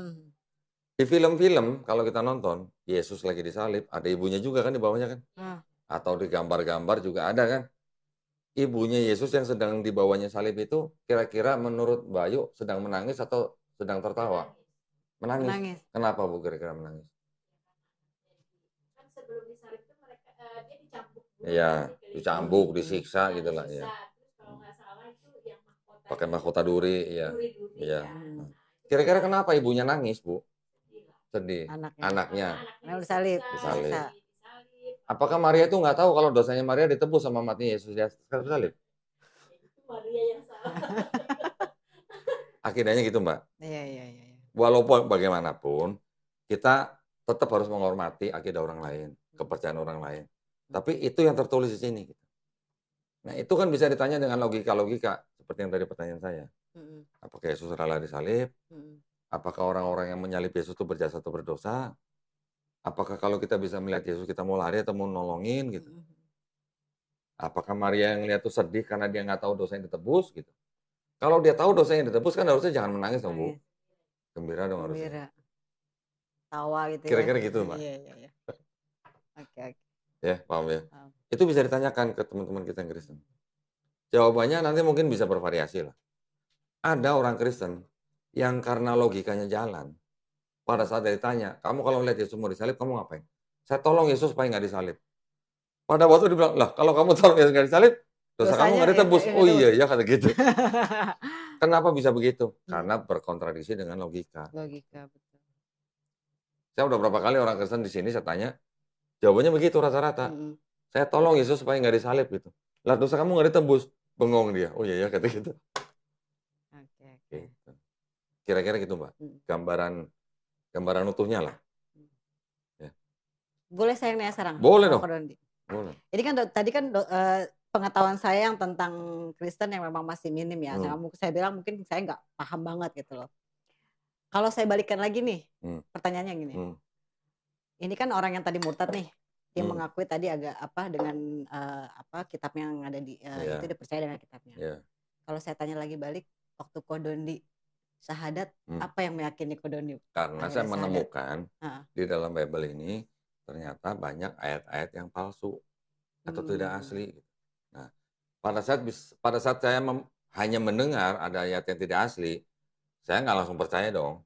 Di film-film kalau kita nonton, Yesus lagi disalib, ada ibunya juga kan di bawahnya kan? Atau di gambar-gambar juga ada kan? Ibunya Yesus yang sedang di bawahnya salib itu, kira-kira menurut Bayu sedang menangis atau sedang tertawa? Menangis. Kenapa Bu kira-kira menangis? Kan sebelum disalib itu mereka dia dicambuk. Iya, dicambuk, disiksa gitu lah ya. Terus kalau nggak salah itu yang mahkota. Pakai mahkota duri, ya. Duri-duri, Iya. Kira-kira kenapa ibunya nangis, Bu? Sedih. Anaknya. Disalib. Apakah Maria itu nggak tahu kalau dosanya Maria ditebus sama mati Yesus di atas kayu salib? Maria yang salah. Akidahnya gitu, Mbak. Iya. Walaupun bagaimanapun, kita tetap harus menghormati akidah orang lain, kepercayaan orang lain. Tapi itu yang tertulis di sini. Nah, itu kan bisa ditanya dengan logika-logika, seperti yang tadi pertanyaan saya. Apakah Yesus rela disalib? Apakah orang-orang yang menyalib Yesus itu berjasa atau berdosa? Apakah kalau kita bisa melihat Yesus, kita mau lari atau mau nolongin gitu? Apakah Maria yang lihat itu sedih karena dia nggak tahu dosanya ditebus gitu? Kalau dia tahu dosanya ditebus kan harusnya jangan menangis dong Bu. Gembira dong harusnya. tawa gitu ya. Kira-kira gitu, Mbak. Iya. Oke. Ya, paham ya. Paham. Itu bisa ditanyakan ke teman-teman kita yang Kristen. Jawabannya nanti mungkin bisa bervariasi lah. Ada orang Kristen yang karena logikanya jalan, pada saat dia ditanya, kamu kalau lihat Yesus mau disalib, kamu ngapain? Saya tolong Yesus supaya nggak disalib. Pada waktu dia bilang, lah kalau kamu tolong Yesus nggak disalib, dosa kamu nggak ditebus. Oh iya, ya kata gitu. Kenapa bisa begitu? Karena berkontradiksi dengan logika. Logika, betul. Saya udah berapa kali orang Kristen di sini saya tanya, jawabannya begitu rata-rata. Saya tolong Yesus supaya nggak disalib gitu. Lah dosa kamu nggak ditebus. Bengong dia. Oh iya ya kata gitu. Oke. Gitu. Kira-kira gitu Mbak. Gambaran utuhnya lah. Boleh saya nanya sekarang? Boleh Sama dong. Ko Dondi? Boleh. Jadi kan tadi kan pengetahuan saya yang tentang Kristen yang memang masih minim ya. Saya bilang mungkin saya nggak paham banget gitu loh. Kalau saya balikan lagi nih, pertanyaannya gini. Ini kan orang yang tadi murtad nih, dia mengakui tadi agak dengan kitab yang ada di itu dia percaya dengan kitabnya. Kalau saya tanya lagi balik, waktu Ko Dondi syahadat, apa yang meyakini Ko Dondi? Karena saya menemukan di dalam Bible ini ternyata banyak ayat-ayat yang palsu atau tidak asli. Nah, pada saat saya hanya mendengar ada ayat yang tidak asli, saya nggak langsung percaya dong.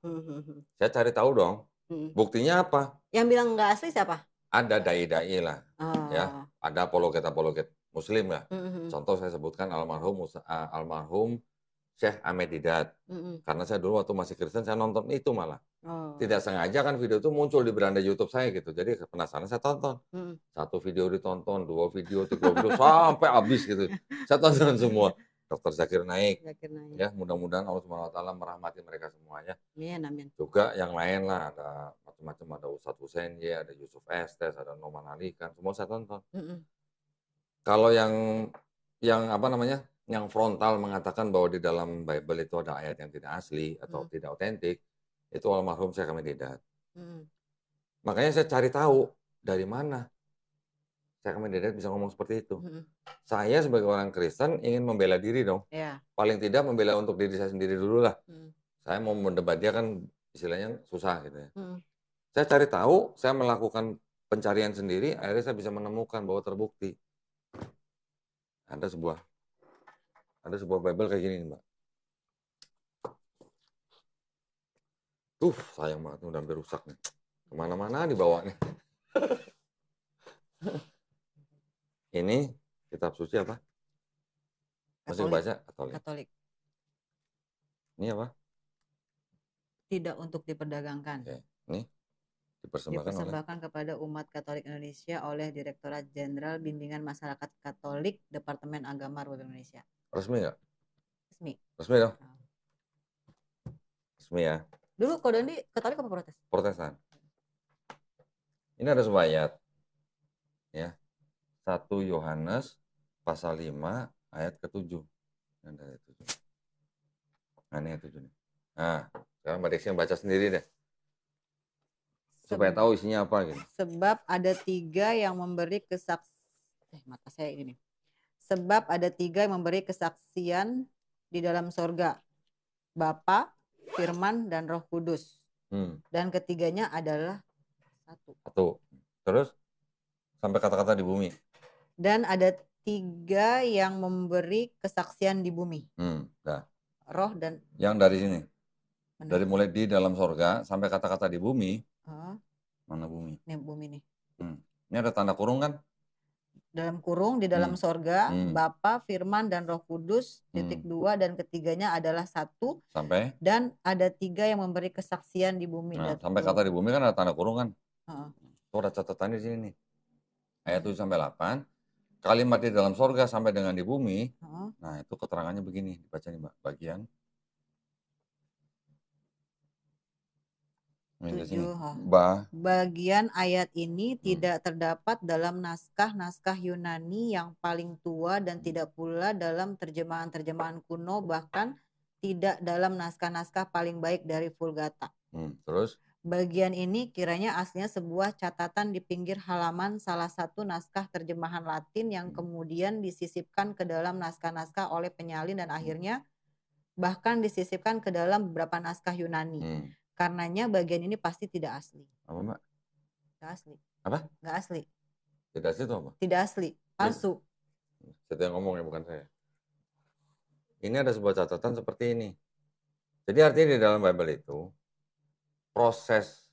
Saya cari tahu dong. Buktinya apa? Yang bilang nggak asli siapa? Ada dai-dai lah, ya. Ada apologet Muslim lah. Contoh saya sebutkan almarhum Syekh Ahmed Didat. Karena saya dulu waktu masih Kristen saya nonton itu malah. Tidak sengaja kan video itu muncul di beranda YouTube saya gitu. Jadi penasaran saya tonton. Satu video ditonton, 2 video, 3 video sampai habis gitu. Saya tonton semua. Dr. Zakir Naik. Ya, mudah-mudahan Allah SWT merahmati mereka semuanya. Amin. Juga yang lain lah, ada macam-macam, ada Ustadz Hussein, ada Yusuf Estes, ada Noman Alikan, semua saya tonton. Kalau yang frontal mengatakan bahwa di dalam Bible itu ada ayat yang tidak asli atau tidak otentik, itu almarhum Syekh Ahmed Didat. Makanya saya cari tahu dari mana Syekh Ahmed Didat bisa ngomong seperti itu. Saya sebagai orang Kristen ingin membela diri dong. Paling tidak membela untuk diri saya sendiri dulu lah. Saya mau mendebat dia kan istilahnya susah gitu ya. Saya cari tahu, saya melakukan pencarian sendiri, akhirnya saya bisa menemukan bahwa terbukti. Ada sebuah Bible kayak gini nih, Mbak. Sayang banget udah hampir rusak nih. Kemana-mana dibawa nih. Ini kitab suci apa? Masih baca? Katolik. Ini apa? Tidak untuk diperdagangkan. Oke. Ini dipersembahkan kepada umat Katolik Indonesia oleh Direktorat Jenderal Bimbingan Masyarakat Katolik Departemen Agama Republik Indonesia. Resmi nggak? Resmi dong. Resmi ya. Dulu Ko Dondi Katolik apa Protestan? Protestan. Ini ada sebuah ayat. Ya. 1 Yohanes pasal 5 ayat ke-7. Nah, ini ayat 7 nih. Nah, sekarang Mbak Desi yang baca sendiri deh. Supaya tahu isinya apa gitu. Sebab ada 3 yang memberi Sebab ada 3 yang memberi kesaksian di dalam sorga. Bapa, Firman, dan Roh Kudus. Dan ketiganya adalah satu. Terus sampai kata-kata di bumi. Dan ada 3 yang memberi kesaksian di bumi. Roh dan yang dari sini. Dari mulai di dalam sorga sampai kata-kata di bumi. Mana bumi? Ini bumi nih. Ini ada tanda kurung kan? Dalam kurung di dalam sorga, Bapa, Firman, dan Roh Kudus, titik 2, dan ketiganya adalah 1. Sampai? Dan ada 3 yang memberi kesaksian di bumi. Nah, sampai kata di bumi kan ada tanda kurung kan? Tuh ada catatan di sini nih. Ayat 7 sampai 8. Kalimat di dalam sorga sampai dengan di bumi. Nah itu keterangannya begini. Dibaca nih Mbak. Bagian. 7. Bagian ayat ini tidak terdapat dalam naskah-naskah Yunani yang paling tua dan tidak pula dalam terjemahan-terjemahan kuno, bahkan tidak dalam naskah-naskah paling baik dari Vulgata. Terus? Bagian ini kiranya aslinya sebuah catatan di pinggir halaman salah satu naskah terjemahan Latin yang kemudian disisipkan ke dalam naskah-naskah oleh penyalin dan akhirnya bahkan disisipkan ke dalam beberapa naskah Yunani. Karenanya bagian ini pasti tidak asli. Apa, Mbak? Nggak asli. Apa? Nggak asli. Tidak asli itu apa? Tidak asli. Palsu. Saya yang ngomong ya, bukan saya. Ini ada sebuah catatan seperti ini. Jadi artinya di dalam Bible itu proses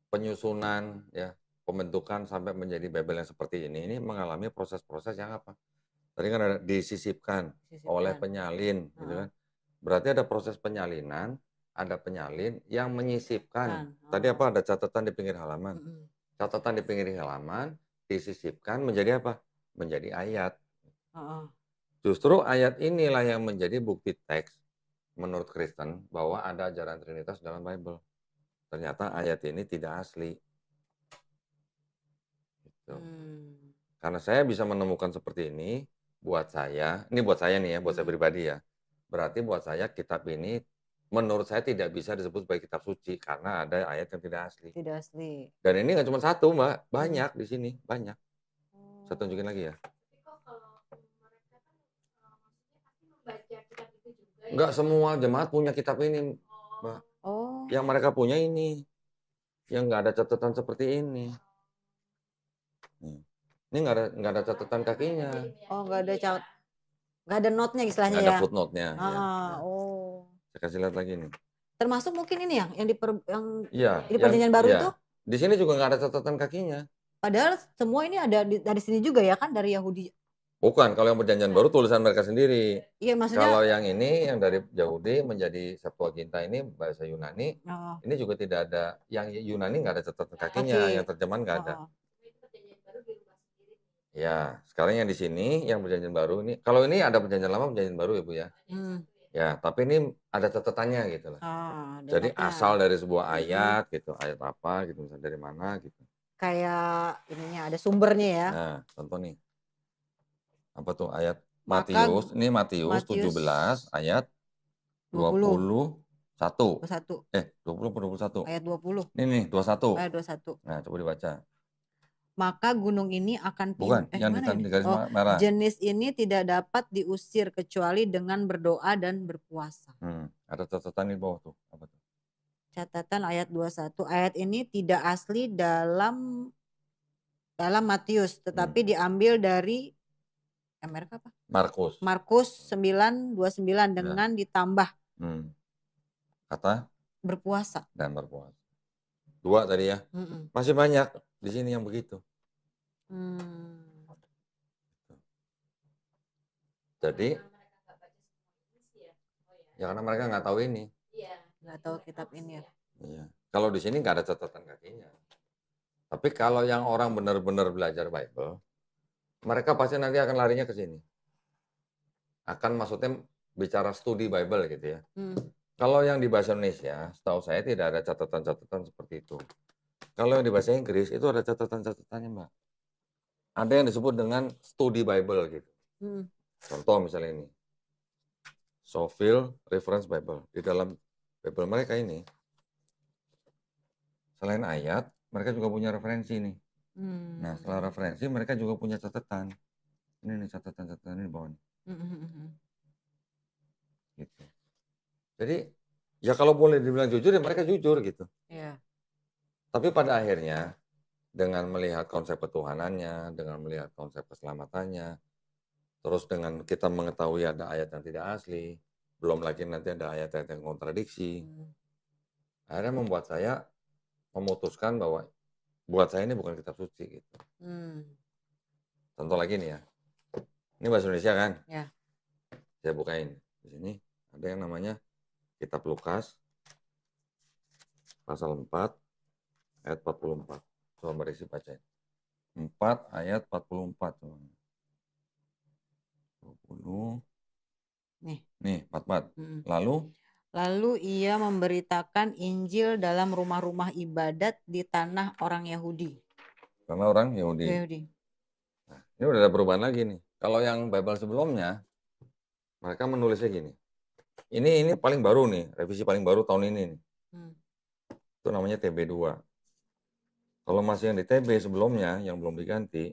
penyusunan ya, pembentukan sampai menjadi Bible yang seperti ini mengalami proses-proses yang apa? Tadi kan ada disisipkan oleh penyalin, gitu kan? Berarti ada proses penyalinan, ada penyalin yang menyisipkan. Tadi apa? Ada catatan di pinggir halaman. Catatan di pinggir halaman disisipkan menjadi apa? Menjadi ayat. Justru ayat inilah yang menjadi bukti teks menurut Kristen bahwa ada ajaran Trinitas dalam Bible. Ternyata ayat ini tidak asli. Gitu. Karena saya bisa menemukan seperti ini, buat saya nih ya, buat saya pribadi ya. Berarti buat saya kitab ini menurut saya tidak bisa disebut sebagai kitab suci karena ada ayat yang tidak asli. Tidak asli. Dan ini nggak cuma satu, Mbak, banyak di sini, banyak. Saya tunjukin lagi ya. Tapi kok kalau mereka kan maksudnya pasti membaca kitab itu juga ya? Nggak semua jemaat punya kitab ini, Mbak. Yang mereka punya ini, yang nggak ada catatan seperti ini. Ini nggak ada catatan kakinya. Nggak ada note-nya istilahnya nggak ya. ada footnote-nya. Saya kasih lihat lagi nih. Termasuk mungkin ini yang di di perjanjian baru itu. Di sini juga nggak ada catatan kakinya. Padahal semua ini ada dari sini juga ya kan, dari Yahudi. Bukan, kalau yang perjanjian baru tulisan mereka sendiri. Iya, maksudnya. Kalau yang ini yang dari Yahudi menjadi Septuaginta ini bahasa Yunani, ini juga tidak ada, yang Yunani nggak ada catatan kakinya, yang terjemahan nggak ada. Ya, sekarang yang di sini yang perjanjian baru ini, kalau ini ada perjanjian lama, perjanjian baru ya Bu ya. Ya, tapi ini ada catatannya gitu lah. Jadi asal dari sebuah ayat gitu, ayat apa gitu, misalnya dari mana gitu. Kayak ininya ada sumbernya ya. Nah, contoh nih. Apa tuh ayat Matius, ini Matius 17 ayat 21. 20 Ayat 20. Ini nih 21. Ayat 21. Nah, coba dibaca. Maka gunung ini akan Bukan, yang di garis merah. Jenis ini tidak dapat diusir kecuali dengan berdoa dan berpuasa. Ada catatan di bawah tuh. Apa tuh? Catatan ayat 21. Ayat ini tidak asli dalam Matius, tetapi diambil dari mereka apa? Markus 9:29 dengan ditambah kata berpuasa dan berpuasa. 2 tadi ya. Masih banyak di sini yang begitu. Jadi ya karena mereka nggak tahu ini. Nggak tahu kitab ini ya. Iya. Kalau di sini nggak ada catatan kakinya. Tapi kalau yang orang benar-benar belajar Bible, mereka pasti nanti akan larinya ke sini. Akan maksudnya bicara studi Bible gitu ya. Kalau yang di bahasa Indonesia, setahu saya tidak ada catatan-catatan seperti itu. Kalau yang di bahasa Inggris itu ada catatan-catatannya, Mbak. Ada yang disebut dengan studi Bible gitu. Contoh misalnya ini. Scofield Reference Bible. Di dalam Bible mereka ini, selain ayat, mereka juga punya referensi nih. Nah, setelah referensi, mereka juga punya catatan. Ini nih catatan-catatan ini di bawah nih. Gitu. Jadi, ya kalau boleh dibilang jujur, ya mereka jujur gitu. Iya. Tapi pada akhirnya, dengan melihat konsep ketuhanannya, dengan melihat konsep keselamatannya, terus dengan kita mengetahui ada ayat yang tidak asli, belum lagi nanti ada ayat-ayat yang kontradiksi, akhirnya membuat saya memutuskan bahwa buat saya ini bukan kitab suci gitu. Contoh lagi nih ya, ini bahasa Indonesia kan? Ya. Saya bukain di sini ada yang namanya Kitab Lukas pasal 4 ayat 44. Coba berisi bacain. 4 ayat 44. 20. Nih 44. Lalu ia memberitakan Injil dalam rumah-rumah ibadat di tanah orang Yahudi. Karena orang Yahudi. Nah, ini udah ada perubahan lagi nih. Kalau yang Bible sebelumnya, mereka menulisnya gini. Ini paling baru nih, revisi paling baru tahun ini nih. Itu namanya TB2. Kalau masih yang di TB sebelumnya, yang belum diganti,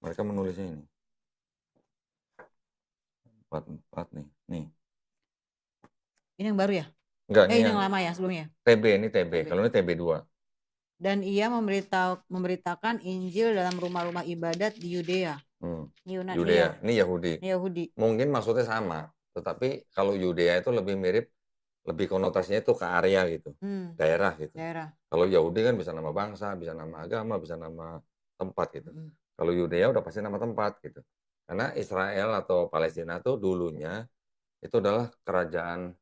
mereka menulisnya ini. 44 nih. Nih. Ini yang baru ya? Enggak, ini Ini yang yang lama ya sebelumnya. TB, ini TB. TB. Kalau ini TB2. Dan ia memberitakan Injil dalam rumah-rumah ibadat di Yudea. Yudea, ini Yahudi. Ini Yahudi. Mungkin maksudnya sama, tetapi kalau Yudea itu lebih mirip, lebih konotasinya itu ke area gitu, daerah gitu. Daerah. Kalau Yahudi kan bisa nama bangsa, bisa nama agama, bisa nama tempat gitu. Kalau Yudea udah pasti nama tempat gitu. Karena Israel atau Palestina tuh dulunya itu adalah kerajaan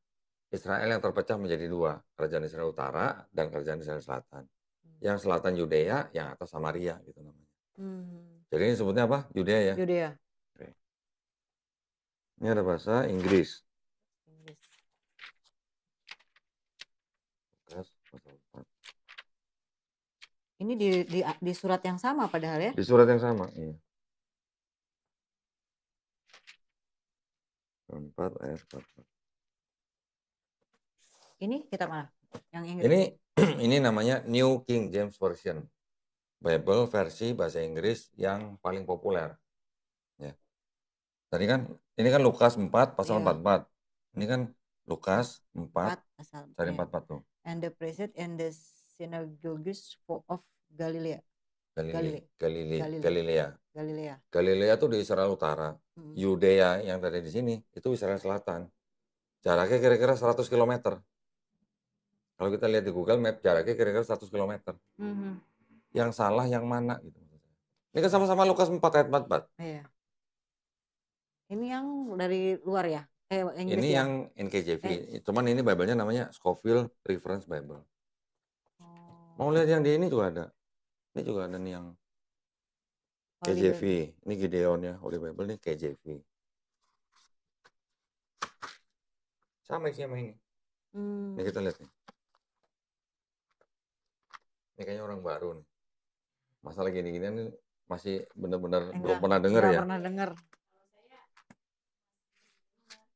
Israel yang terpecah menjadi dua, kerajaan Israel Utara dan kerajaan Israel Selatan. Yang selatan Yudea, yang atas Samaria gitu namanya. Jadi ini sebutnya apa? Yudea ya? Yudea. Oke. Ini ada bahasa Inggris. Ini di surat yang sama padahal ya? Di surat yang sama, iya. 4 ayat 4. Ini kitab mana? Yang Inggris? Ini namanya New King James Version. Bible versi bahasa Inggris yang paling populer. Ya. Tadi kan ini kan Lukas 4 pasal 44. Ini kan Lukas 4 pasal cari 44 tuh. And the priest and the synagogues of Galilea. Galilea tuh di Israel Utara. Yudea yang tadi di sini itu Israel Selatan. Jaraknya kira-kira 100 km. Kalau kita lihat di Google Map, jaraknya kira-kira 100 km. Yang salah yang mana gitu. Ini kan sama-sama Lukas 4 ayat 44. Iya. Ini yang dari luar ya? Inggris ini ya? yang NKJV. Cuman ini Bible-nya namanya Scofield Reference Bible. Mau lihat yang di ini juga ada. Ini juga ada nih yang KJV. Ini Gideon ya, Holy Bible nih KJV. Sama sih sama ini. Ini kita lihat nih. Ini kayaknya orang baru nih. Masalah gini-ginian nih masih benar-benar belum pernah dengar ya. Pernah dengar.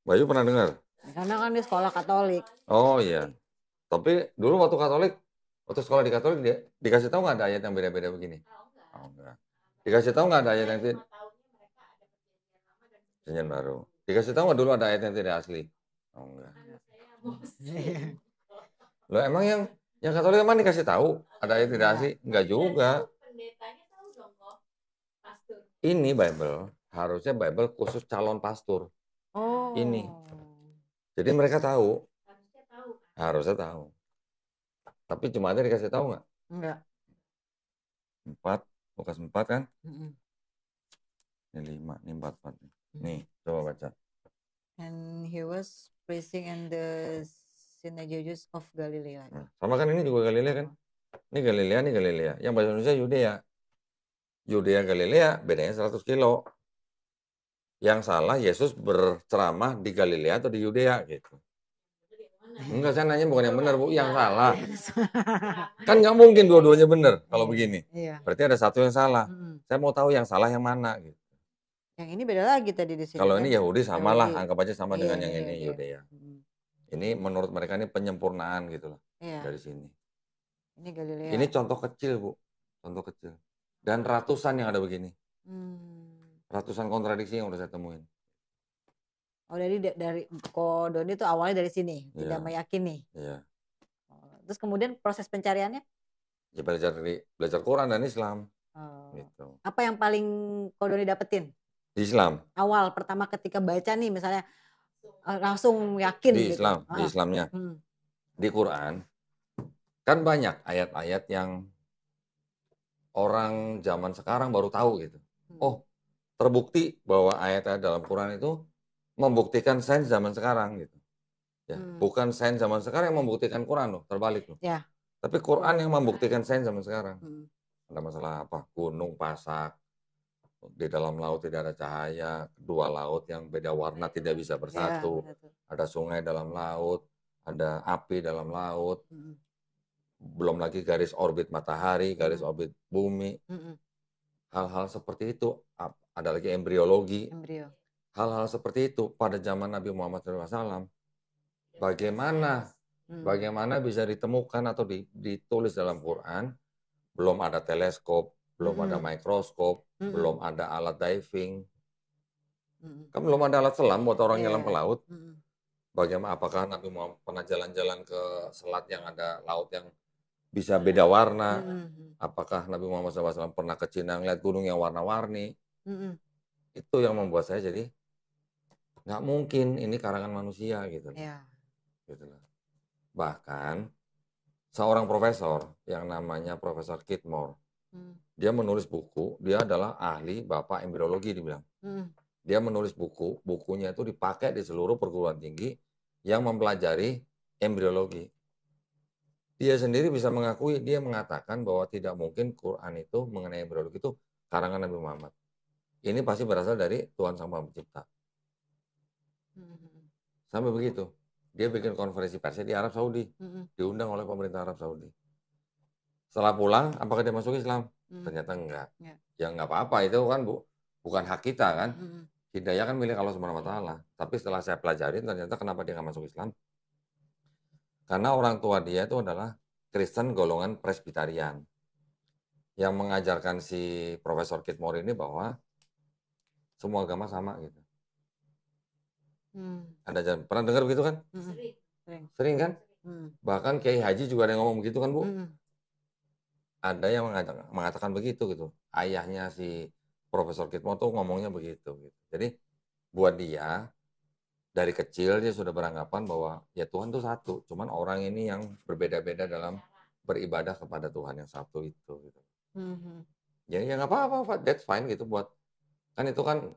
Bayu pernah dengar? Karena kan di sekolah Katolik. Oh iya. Tapi dulu waktu sekolah di Katolik dia dikasih tahu nggak ada ayat yang beda-beda begini? Oh enggak. Dikasih tahu nggak ada ayat yang perjanjian baru? Dikasih tahu nggak dulu ada ayat yang tidak asli? Oh enggak. Loh emang yang Katolik emang dikasih tahu ada ayat tidak asli? Enggak juga. Ini Bible, harusnya Bible khusus calon pastor. Oh. Ini. Jadi mereka tahu. Harusnya tahu. Tapi cuma ada dikasih tahu nggak? Enggak. 4, Lukas 4 kan? Ini 5, ini 4. Nih, coba baca. And he was preaching in the synagogues of Galilea. Nah, sama kan ini juga Galilea kan? Ini Galilea. Yang bahasa Indonesia Yudea. Yudea Galilea bedanya 100 kilo. Yang salah Yesus berceramah di Galilea atau di Yudea gitu. Enggak, saya nanya bukan yang benar, Bu, yang salah. Kan nggak mungkin dua-duanya benar kalau begini. Berarti ada satu yang salah. Saya mau tahu yang salah yang mana gitu. Yang ini beda lagi tadi di sini. Kalau kan? ini Yahudi samalah, anggap aja sama dengan yang ini iya. Yudea. Ini menurut mereka ini penyempurnaan gitu loh. Dari sini. Ini Galilea. Ini contoh kecil, Bu. Contoh kecil. Dan ratusan yang ada begini. Ratusan kontradiksi yang udah saya temuin. Oh, dari Ko Doni itu awalnya dari sini, tidak meyakini. Iya. Terus kemudian proses pencariannya? Ya belajar Quran dan Islam. Gitu. Apa yang paling Ko Doni dapetin? Di Islam. Awal pertama ketika baca nih misalnya langsung yakin di gitu. Islam, di Islamnya. Di Quran kan banyak ayat-ayat yang orang zaman sekarang baru tahu gitu. Oh, terbukti bahwa ayat-ayat dalam Quran itu membuktikan sains zaman sekarang gitu. Ya, bukan sains zaman sekarang yang membuktikan Quran loh, terbalik loh. Ya. Tapi Quran yang membuktikan sains zaman sekarang. Ada masalah apa? Gunung pasak, di dalam laut tidak ada cahaya, dua laut yang beda warna tidak bisa bersatu. Ada sungai dalam laut, ada api dalam laut. Belum lagi garis orbit matahari, garis orbit bumi. Hal-hal seperti itu, ada lagi embriologi. Hal-hal seperti itu pada zaman Nabi Muhammad SAW, bagaimana bisa ditemukan atau ditulis dalam Quran? Belum ada teleskop, belum ada mikroskop, belum ada alat diving, kan belum ada alat selam buat orang nyelam ke laut. Bagaimana, apakah Nabi Muhammad pernah jalan-jalan ke selat yang ada laut yang bisa beda warna? Apakah Nabi Muhammad SAW pernah ke Cina ngeliat gunung yang warna-warni? Itu yang membuat saya jadi nggak mungkin ini karangan manusia gitu. Iya. Gitu loh. Bahkan seorang profesor yang namanya Profesor Kidmore, dia menulis buku, dia adalah ahli bapak embriologi dibilang. Dia menulis buku, bukunya itu dipakai di seluruh perguruan tinggi yang mempelajari embriologi. Dia sendiri bisa mengakui, dia mengatakan bahwa tidak mungkin Quran itu mengenai embriologi itu karangan Nabi Muhammad. Ini pasti berasal dari Tuhan Sang Maha Pencipta. Sampai begitu. Dia bikin konferensi persnya di Arab Saudi. Diundang oleh pemerintah Arab Saudi. Setelah pulang, apakah dia masuk Islam? Ternyata enggak. Ya enggak apa-apa, itu kan bukan hak kita kan. Hidayah kan milik Allah Subhanahu wa Ta'ala. Tapi setelah saya pelajarin, ternyata kenapa dia nggak masuk Islam? Karena orang tua dia itu adalah Kristen golongan Presbyterian. Yang mengajarkan si Profesor Kidmore ini bahwa semua agama sama gitu. Ada pernah dengar begitu kan? Sering kan? Bahkan Kiai Haji juga ada yang ngomong begitu kan, Bu? Ada yang mengatakan begitu gitu. Ayahnya si Profesor Kidmore tuh ngomongnya begitu gitu. Jadi buat dia dari kecil dia sudah beranggapan bahwa ya Tuhan itu satu, cuman orang ini yang berbeda-beda dalam beribadah kepada Tuhan yang satu itu gitu. Ya nggak apa-apa, that's fine gitu, buat kan itu kan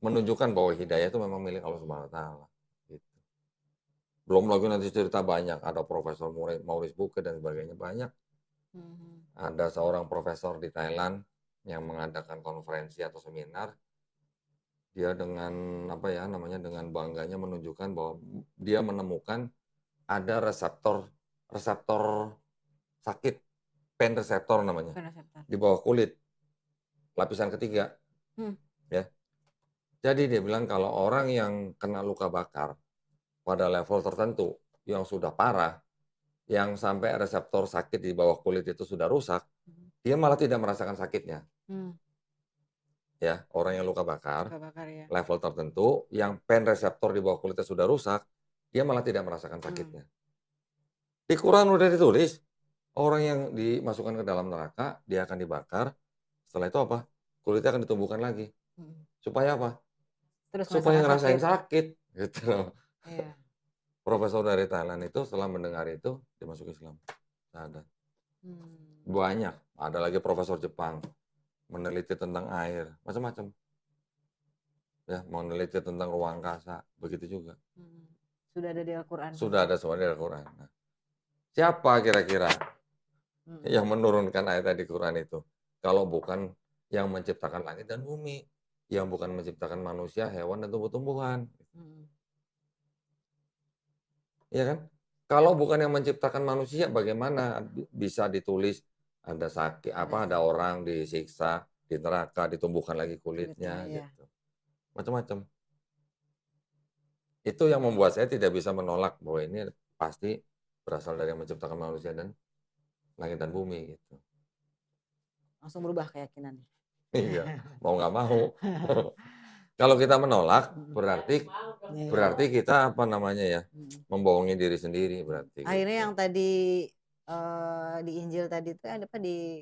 menunjukkan bahwa hidayah itu memang milik Allah Subhanahu wa Ta'ala gitu. Belum lagi nanti cerita banyak, ada Profesor Maurice Bucaille dan sebagainya banyak. Ada seorang profesor di Thailand yang mengadakan konferensi atau seminar. Dia dengan apa ya namanya, dengan bangganya menunjukkan bahwa dia menemukan ada reseptor sakit, pain reseptor namanya, di bawah kulit lapisan ketiga. Ya. Jadi dia bilang kalau orang yang kena luka bakar pada level tertentu yang sudah parah, yang sampai reseptor sakit di bawah kulit itu sudah rusak, dia malah tidak merasakan sakitnya. Ya, orang yang luka bakar, ya. level tertentu, yang pain reseptor di bawah kulitnya sudah rusak, dia malah tidak merasakan sakitnya. Di Quran udah ditulis, orang yang dimasukkan ke dalam neraka, dia akan dibakar, setelah itu apa? Kulitnya akan ditumbuhkan lagi. Supaya apa? Supaya ngerasain sakit. Gitu loh. Iya. Profesor dari Thailand itu setelah mendengar itu, dia masuk Islam. Ada. Banyak. Ada lagi profesor Jepang. Meneliti tentang air, macam-macam. Ya, meneliti tentang ruang angkasa, begitu juga. Sudah ada di Al-Quran. Sudah ada semua di Al-Quran. Nah, siapa kira-kira yang menurunkan ayat di Quran itu? Kalau bukan yang menciptakan langit dan bumi, yang bukan menciptakan manusia, hewan, dan tumbuh-tumbuhan. Iya kan? Kalau bukan yang menciptakan manusia, bagaimana bisa ditulis ada sakit ada orang disiksa di neraka, ditumbuhkan lagi kulitnya gitu. Macam-macam. Itu yang membuat saya tidak bisa menolak bahwa ini pasti berasal dari yang menciptakan manusia dan langit dan bumi gitu. Langsung berubah keyakinannya. Iya, mau nggak mau. Kalau kita menolak berarti kita apa namanya ya, membohongi diri sendiri berarti. Akhirnya gitu. yang tadi di Injil tadi itu ada apa di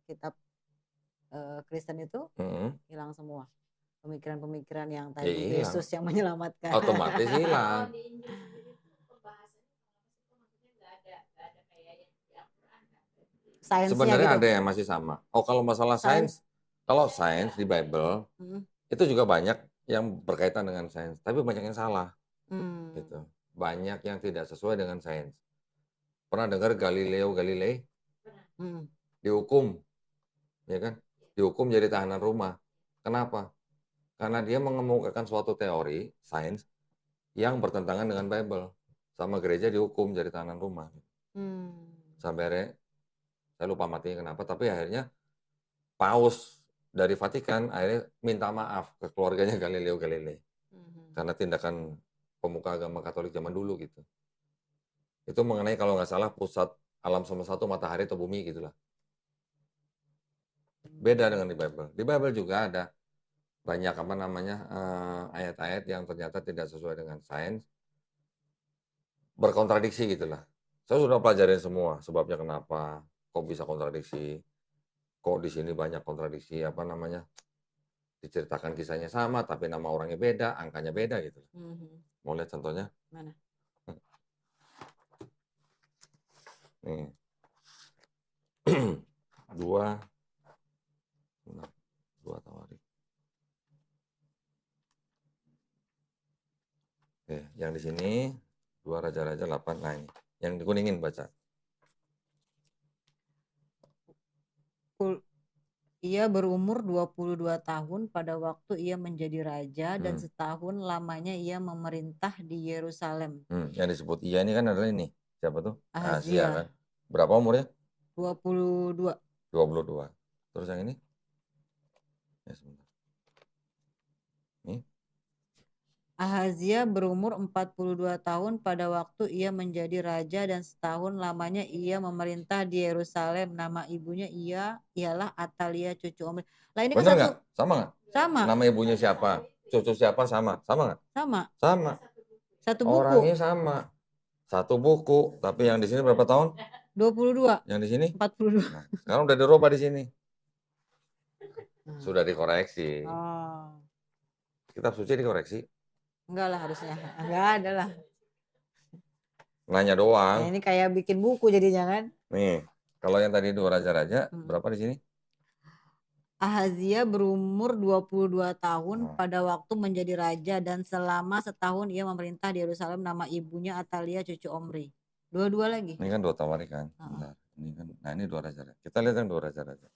kitab Kristen itu hilang semua. Pemikiran-pemikiran yang tadi Yesus yang menyelamatkan. Otomatis hilang. Sebenarnya gitu. Ada yang masih sama. Oh, kalau masalah sains, kalau sains di Bible itu juga banyak yang berkaitan dengan sains, tapi banyak yang salah. Gitu. Banyak yang tidak sesuai dengan sains. Pernah dengar Galileo Galilei? Dihukum, ya kan? Dihukum jadi tahanan rumah. Kenapa? Karena dia mengemukakan suatu teori sains yang bertentangan dengan Bible. Sama gereja dihukum jadi tahanan rumah. Sampai saya lupa matinya kenapa, tapi akhirnya Paus dari Vatikan akhirnya minta maaf ke keluarganya Galileo Galilei. Karena tindakan pemuka agama Katolik zaman dulu gitu. Itu mengenai kalau nggak salah pusat alam semesta itu matahari atau bumi gitulah. Beda dengan di Bible. Di Bible juga ada banyak apa namanya ayat-ayat yang ternyata tidak sesuai dengan sains, berkontradiksi gitulah. Saya sudah pelajarin semua sebabnya kenapa, kok bisa kontradiksi, kok di sini banyak kontradiksi, apa namanya, diceritakan kisahnya sama tapi nama orangnya beda, angkanya beda gitu. Mau lihat contohnya? Mana? Nih. 2 Tawarik. Oke, yang di sini 2 Raja-Raja 8. Nah, ini yang dikuningin baca. Ia berumur 22 tahun pada waktu ia menjadi raja dan setahun lamanya ia memerintah di Yerusalem. Yang disebut ia ini kan adalah ini. Siapa tuh? Ahazia kan. Berapa umurnya? 22. 22. Terus yang ini? Ya, sebentar. Nih. Ahazia berumur 42 tahun pada waktu ia menjadi raja dan setahun lamanya ia memerintah di Yerusalem. Nama ibunya ialah Atalia cucu Omri. Lah ini kan Bener satu. nggak? Sama nggak? Sama. Nama ibunya siapa? Cucu siapa sama? Sama nggak? Sama. Satu buku. Orangnya sama. Satu buku, tapi yang di sini berapa tahun? 22. Yang di sini? 42. Nah, sekarang udah dirubah di sini. Sudah dikoreksi. Oh. Kitab suci dikoreksi? Enggak lah harusnya. Enggak ada lah. Nanya doang. Nah, ini kayak bikin buku jadinya kan. Nih, kalau yang tadi 2 Raja-Raja, berapa di sini? Ahazia berumur 22 tahun pada waktu menjadi raja dan selama setahun ia memerintah di Yerusalem. Nama ibunya Atalia cucu Omri. Dua-dua lagi. Ini kan 2 Tawarik kan. Bentar. Ini kan, nah ini 2 Raja-Raja. Kita lihat yang 2 Raja-Raja.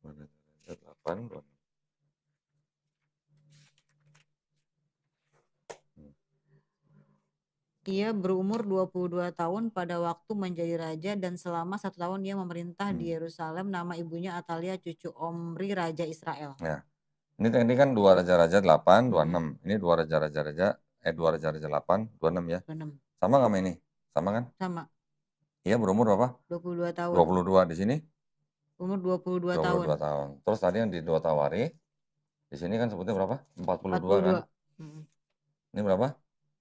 Raja 8, 2. Ia berumur 22 tahun pada waktu menjadi raja dan selama 1 tahun ia memerintah di Yerusalem. Nama ibunya Atalia cucu Omri raja Israel. Ya. Ini kan 2 Raja-Raja 8, 26. Ini 2 Raja-Raja 2 Raja-Raja 8, 26 ya. 26. Sama nggak sama ini? Sama kan? Sama. Iya berumur berapa? 22 tahun. 22 di sini? Umur 22 tahun. 22 tahun. Terus tadi yang di 2 Tawarik, di sini kan sebutnya berapa? 42 kan? Ini berapa?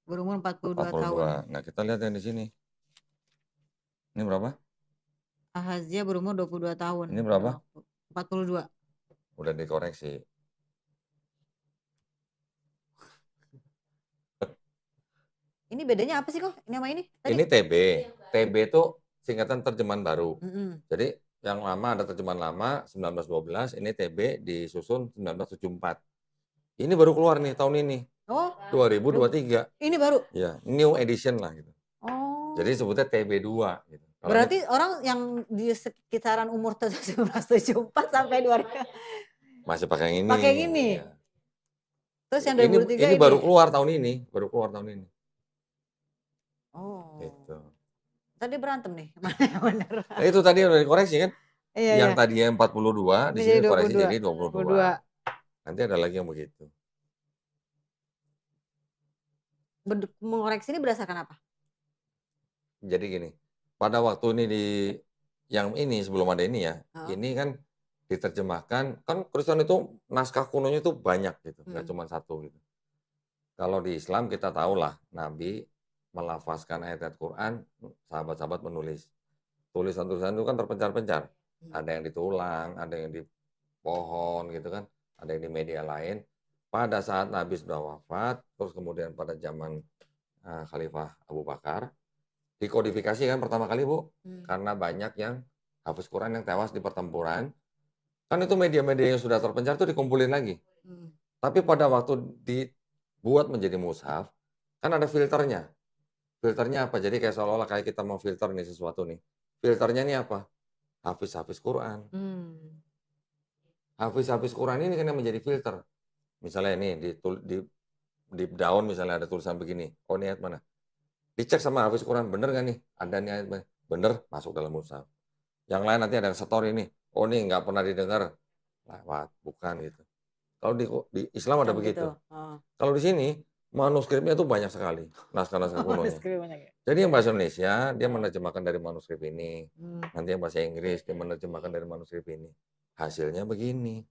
Berumur 42 tahun. Nah, kita lihat yang di sini. Ini berapa? Ahazia berumur 22 tahun. Ini berapa? 42. Udah dikoreksi. Ini bedanya apa sih kok? Ini sama ini? Tadi? Ini TB. TB itu singkatan terjemahan baru. Jadi yang lama ada terjemahan lama 1912, ini TB disusun 1974. Ini baru keluar nih tahun ini. Oh. 2023. Ini baru? Ya, new edition lah gitu. Oh. Jadi sebutnya TB2 gitu. Berarti orang yang di sekitaran umur 1974 sampai 2000 masih pakai yang ini. Pakai yang ini. Ya. Terus yang 2003 ini baru keluar tahun ini, Oh. Gitu. Tadi berantem nih. Bener. Nah, itu tadi udah dikoreksi kan? Iya, yang tadinya 42 di sini koreksi jadi 22. Nanti ada lagi yang begitu. Mengoreksi ini berdasarkan apa? Jadi gini, pada waktu ini yang ini sebelum ada ini ya, ini kan diterjemahkan, kan Kristen itu naskah kunonya itu banyak gitu, nggak cuma satu gitu. Kalau di Islam kita tahu lah, Nabi melafazkan ayat-ayat Quran, sahabat-sahabat menulis. Tulisan-tulisan itu kan terpencar-pencar. Ada yang ditulang, ada yang di pohon gitu kan, ada yang di media lain. Pada saat Nabi sudah wafat, terus kemudian pada zaman Khalifah Abu Bakar, dikodifikasi kan pertama kali Bu, karena banyak yang hafiz Quran yang tewas di pertempuran. Kan itu media-media yang sudah terpencar itu dikumpulin lagi. Tapi pada waktu dibuat menjadi mushaf, kan ada filternya. Filternya apa? Jadi kayak seolah-olah kayak kita mau filter nih sesuatu nih. Filternya ini apa? Hafiz-hafiz Quran. Hafiz-hafiz Quran ini kan yang menjadi filter. Misalnya ini di daun misalnya ada tulisan begini. Oh ini ayat mana? Dicek sama hafiz Quran, bener nggak nih? Ada nih ayat mana? Bener, masuk dalam mushaf. Yang lain nanti ada yang setor ini. Oh ini nggak pernah didengar. Lewat, bukan gitu. Kalau di Islam ada begitu. Kalau di sini manuskripnya itu banyak sekali, naskah-naskah kunonya. Jadi yang bahasa Indonesia dia menerjemahkan dari manuskrip ini, nanti yang bahasa Inggris dia menerjemahkan dari manuskrip ini. Hasilnya begini.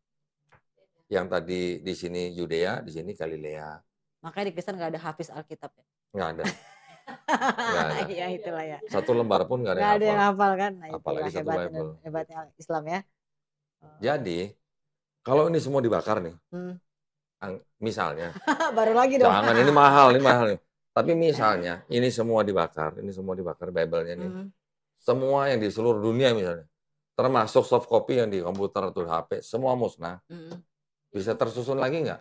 Yang tadi di sini Yudea, di sini Galilea. Makanya di Kristen nggak ada hafiz Alkitab ya? Nggak ada. Nggak ada. Iya itulah ya. Satu lembar pun nggak ada Nggak yang ada yang hafal. hafal kan? Nah itulah Apalagi satu hebatnya, Bible. hebatnya Islam ya. Jadi, kalau ini semua dibakar nih, Hmm. misalnya, Baru lagi dong. jangan ini mahal nih. Tapi misalnya ini semua dibakar Bible-nya nih. Semua yang di seluruh dunia misalnya, termasuk soft copy yang di komputer atau HP, semua musnah. Bisa tersusun lagi nggak?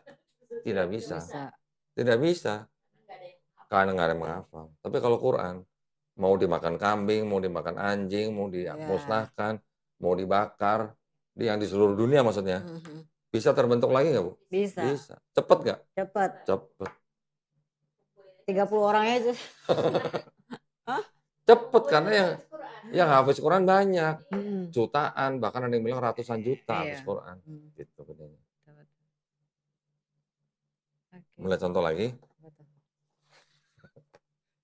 Tidak bisa. Tidak bisa. Karena nggak ada yang menghafal. Tapi kalau Quran, mau dimakan kambing, mau dimakan anjing, mau dimusnahkan, mau dibakar, yang di seluruh dunia maksudnya, bisa terbentuk lagi nggak, Bu? Bisa. Bisa. Cepet nggak? Cepet. Cepet. 30 orangnya aja. Cepet karena yang hafiz Quran banyak. Jutaan, bahkan ada yang bilang ratusan juta hafiz Quran. Gitu bedanya. Mulai contoh lagi.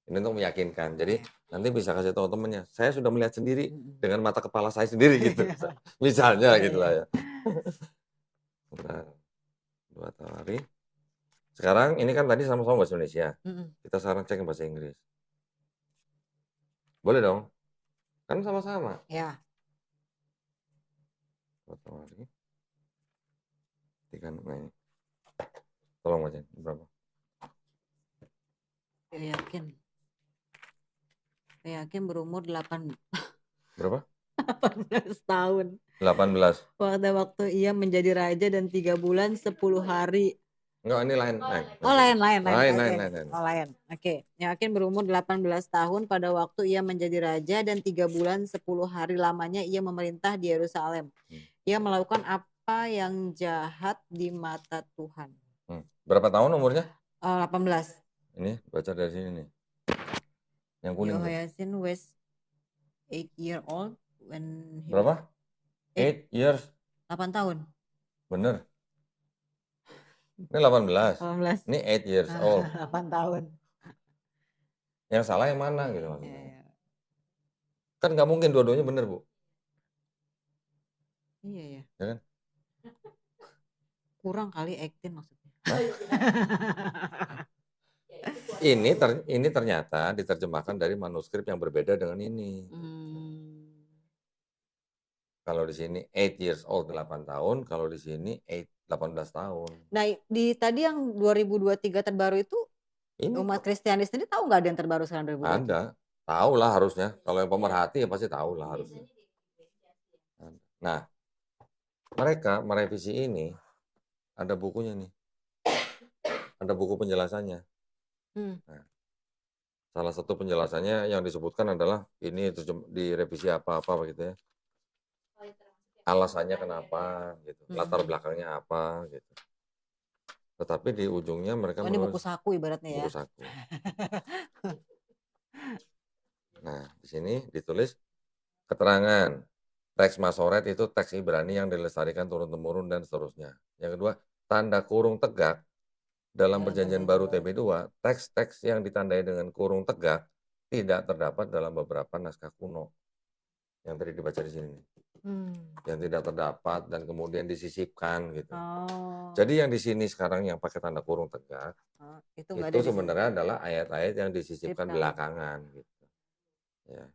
Ini untuk meyakinkan. Jadi nanti bisa kasih tahu temennya. Saya sudah melihat sendiri dengan mata kepala saya sendiri gitu. Misalnya gitulah ya. Bentar. 2 hari. Sekarang ini kan tadi sama-sama bahasa Indonesia. Kita sekarang cek bahasa Inggris. Boleh dong? Kan sama-sama. Ya. 2 hari. 3 Mei. Tolong bacain. Berapa? Saya yakin berumur 8. Berapa? 18 tahun. 18. Waktu ia menjadi raja dan 3 bulan 10 hari. Enggak, ini lain. Oh, lain. Lain. Oh, lain. Oke. Yakin berumur 18 tahun pada waktu ia menjadi raja dan 3 bulan 10 hari lamanya ia memerintah di Yerusalem. Ia melakukan apa yang jahat di mata Tuhan. Berapa tahun umurnya? 18. Ini baca dari sini nih. Yang kuning. Yehoyakin was 8 year old when he... Berapa? 8 years. 8 tahun. Bener. Ini 18. Ini 8 years old. 8 tahun. Yang salah yang mana gitu maksudnya. Kan nggak mungkin dua-duanya bener, Bu. Iya ya. Ya kan? Kurang kali 18 maksudnya. Ini ternyata diterjemahkan dari manuskrip yang berbeda dengan ini. Kalau di sini 8 years old 8 tahun, kalau di sini 18 tahun. Nah, di tadi yang 2023 terbaru itu ini umat Kristiani sendiri tahu nggak ada yang terbaru sekarang 2023? Ada, tahu lah harusnya. Kalau yang pemerhati ya pasti tahu lah harusnya. Nah, mereka merevisi ini, ada bukunya nih, ada buku penjelasannya. Nah, salah satu penjelasannya yang disebutkan adalah ini direvisi apa-apa gitu ya. Alasannya kenapa gitu, latar belakangnya apa gitu. Tetapi di ujungnya mereka ini buku saku ibaratnya ya. Buku saku. Nah, di sini ditulis keterangan teks Masoret itu teks Ibrani yang dilestarikan turun-temurun dan seterusnya. Yang kedua, tanda kurung tegak dalam Perjanjian Baru TB2, teks-teks yang ditandai dengan kurung tegak tidak terdapat dalam beberapa naskah kuno. Yang tadi dibaca di sini. Yang tidak terdapat dan kemudian disisipkan gitu. Jadi yang di sini sekarang yang pakai tanda kurung tegak itu sebenarnya adalah ayat-ayat yang disisipkan belakangan gitu. Ya.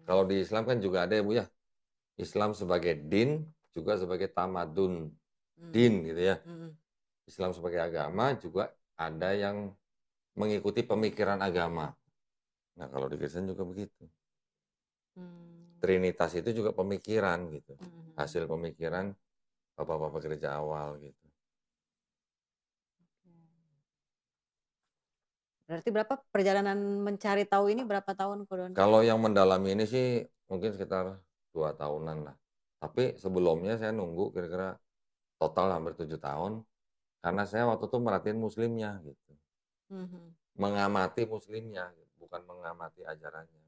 Kalau di Islam kan juga ada ya Bu ya. Islam sebagai din juga sebagai tamadun. Din gitu ya. Islam sebagai agama juga ada yang mengikuti pemikiran agama. Nah, kalau di Kristen juga begitu. Trinitas itu juga pemikiran gitu. Hasil pemikiran bapak-bapak gereja awal gitu. Berarti berapa perjalanan mencari tahu ini berapa tahun, Kodon? Kalau yang mendalami ini sih mungkin sekitar 2 tahunan lah. Tapi sebelumnya saya nunggu kira-kira total hampir 7 tahun. Karena saya waktu itu merhatiin muslimnya gitu. Mengamati muslimnya, bukan mengamati ajarannya.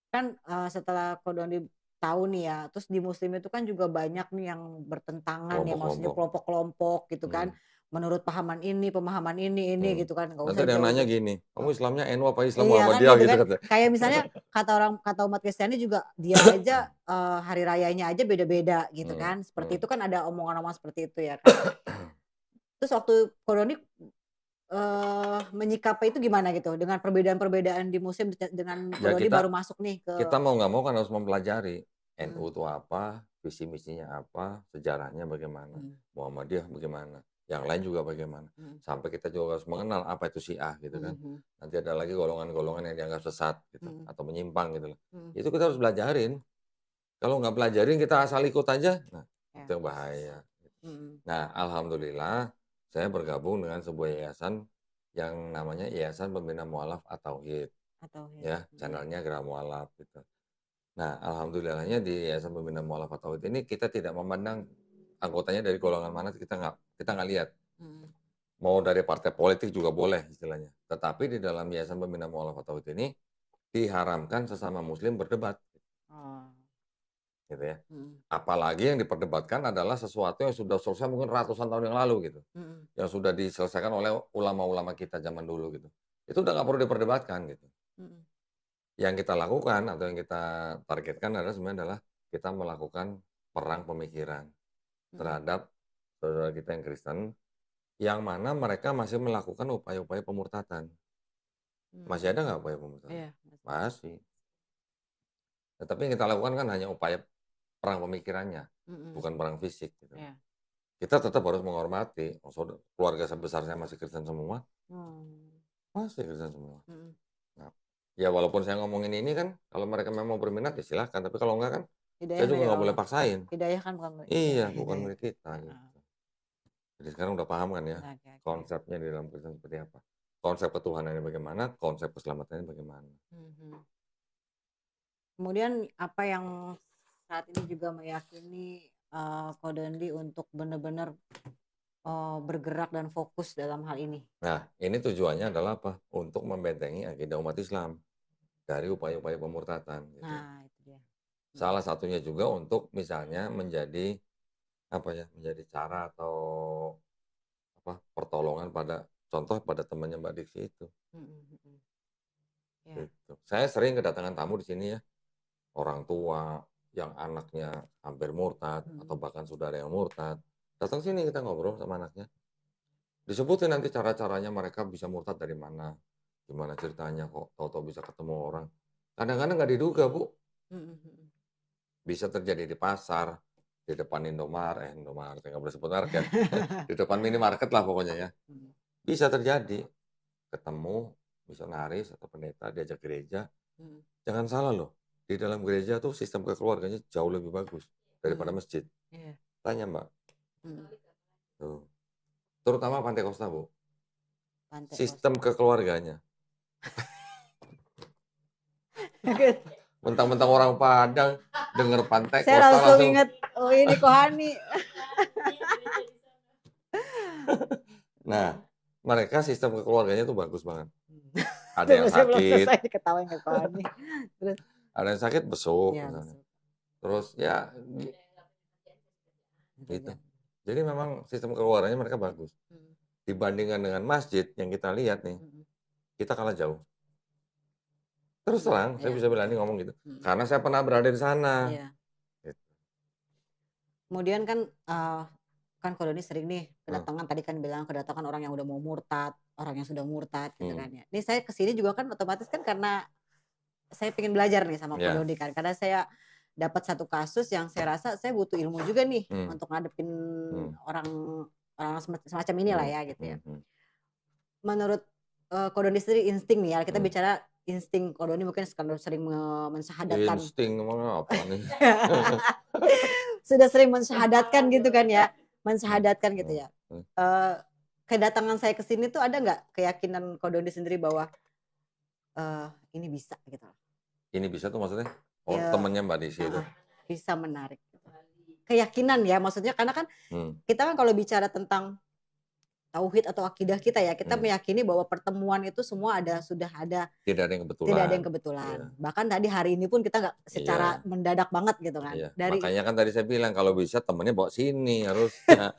Kan setelah Kodon tahu nih ya, terus di muslim itu kan juga banyak nih yang bertentangan ya, maksudnya kelompok-kelompok gitu kan. menurut pemahaman ini Hmm. gitu kan, nggak Nanti usah ada yang nanya jauh-jauh. gini, kamu Islamnya NU apa Islam Iya kan Muhammadiyah gitu gitu kan, kata. kayak misalnya kata umat Kristiani juga dia aja hari rayanya aja beda-beda gitu Hmm. kan, seperti Hmm. itu kan ada omongan-omongan seperti itu ya kan. Terus waktu Kodoni menyikapi itu gimana gitu dengan perbedaan-perbedaan di musim dengan Ya Kodoni baru masuk nih ke kita mau nggak mau kan harus mempelajari NU Mhm. itu apa, visi misinya apa, sejarahnya bagaimana, Muhammadiyah bagaimana, yang lain juga bagaimana. Sampai kita juga harus mengenal apa itu Syiah gitu kan. Nanti ada lagi golongan-golongan yang dianggap sesat gitu atau menyimpang gitu loh. Itu kita harus belajarin. Kalau nggak pelajarin kita asal ikut aja, nah itu yang bahaya. Nah, alhamdulillah saya bergabung dengan sebuah yayasan yang namanya Yayasan Pembina Mualaf At-Tauhid. Ya, channelnya Gerah Mualaf gitu. Nah, alhamdulillahnya di Yayasan Pembina Mualaf At-Tauhid ini kita tidak memandang anggotanya dari golongan mana, kita nggak lihat. Mau dari partai politik juga boleh istilahnya. Tetapi di dalam Yayasan Pembina Mualaf At-Tauhid ini diharamkan sesama muslim berdebat. Gitu ya. Apalagi yang diperdebatkan adalah sesuatu yang sudah selesai mungkin ratusan tahun yang lalu gitu. Yang sudah diselesaikan oleh ulama-ulama kita zaman dulu gitu. Itu udah nggak perlu diperdebatkan gitu. Yang kita lakukan atau yang kita targetkan adalah sebenarnya adalah kita melakukan perang pemikiran terhadap saudara kita yang Kristen, yang mana mereka masih melakukan upaya-upaya pemurtatan. Masih ada nggak upaya pemurtatan? Iya, Masih. Tetapi yang kita lakukan kan hanya upaya perang pemikirannya, bukan perang fisik. Gitu. Kita tetap harus menghormati, keluarga sebesar saya masih Kristen semua, masih Kristen semua. Nah, ya walaupun saya ngomongin ini kan, kalau mereka memang berminat ya silahkan, tapi kalau enggak kan, saya juga nggak boleh paksain. Hidayah kan bukan milik Iya, bukan milik kita. Gitu. Jadi sekarang udah paham kan ya, konsepnya di dalam Kristen seperti apa. Konsep ketuhanannya bagaimana, konsep keselamatannya bagaimana. Kemudian apa yang saat ini juga meyakini Kodandi untuk benar-benar bergerak dan fokus dalam hal ini. Nah, ini tujuannya adalah apa? Untuk membentengi akidah umat Islam dari upaya-upaya pemurtatan. Gitu. Nah, itu dia. Salah satunya juga untuk misalnya menjadi menjadi cara atau pertolongan pada contoh pada temannya Mbak Diksi itu. Gitu. Saya sering kedatangan tamu di sini ya, orang tua yang anaknya hampir murtad atau bahkan saudara yang murtad. Datang sini kita ngobrol sama anaknya. Disebutin nanti cara-caranya mereka bisa murtad dari mana, gimana ceritanya kok tahu-tahu bisa ketemu orang. Kadang-kadang nggak diduga Bu, bisa terjadi di pasar, di depan Indomaret, saya nggak boleh sebut merek ya, di depan minimarket lah pokoknya ya. Bisa terjadi, ketemu misionaris atau pendeta diajak gereja. Jangan salah loh, di dalam gereja tuh sistem kekeluarganya jauh lebih bagus daripada masjid. Tanya Mbak. Tuh. Terutama Pantai Kosta, Bu. Sistem kekeluarganya. Mentang-mentang orang Padang denger Pantai Kosta saya langsung ingat, oh ini Kohani. Nah, mereka sistem kekeluarganya tuh bagus banget. Ada yang sakit. Terus ada yang sakit besuk. Terus ya gitu. Jadi memang sistem kekeluarganya mereka bagus. Dibandingkan dengan masjid yang kita lihat nih, kita kalah jauh. Terus terang, saya bisa berani ngomong gitu. Karena saya pernah berada di sana. Gitu. Kemudian kan Kodoni sering nih kedatangan, tadi kan bilang kedatangan orang yang udah mau murtad, orang yang sudah murtad gitu kan ya. Ini saya kesini juga kan otomatis kan karena saya pengen belajar nih sama Kodoni kan. Karena saya dapat satu kasus yang saya rasa saya butuh ilmu juga nih untuk ngadepin orang semacam inilah ya gitu ya. Menurut Kodoni sendiri insting nih ya, kita bicara insting Kodoni mungkin sering mensyahadatkan. Insting emang apa nih? Sudah sering mensyahadatkan gitu kan ya, mensyahadatkan gitu ya. Kedatangan saya ke sini tuh ada nggak keyakinan Kodoni sendiri bahwa ini bisa gitu? Ini bisa tuh maksudnya? Oh ya, temennya Mbak Diksi itu? Bisa menarik. Keyakinan ya maksudnya, karena kan kita kan kalau bicara tentang tauhid atau akidah kita ya, kita meyakini bahwa pertemuan itu semua sudah ada. Tidak ada yang kebetulan. Tidak ada yang kebetulan. Bahkan tadi hari ini pun kita nggak secara mendadak banget gitu kan. Makanya kan tadi saya bilang kalau bisa temennya bawa sini harusnya.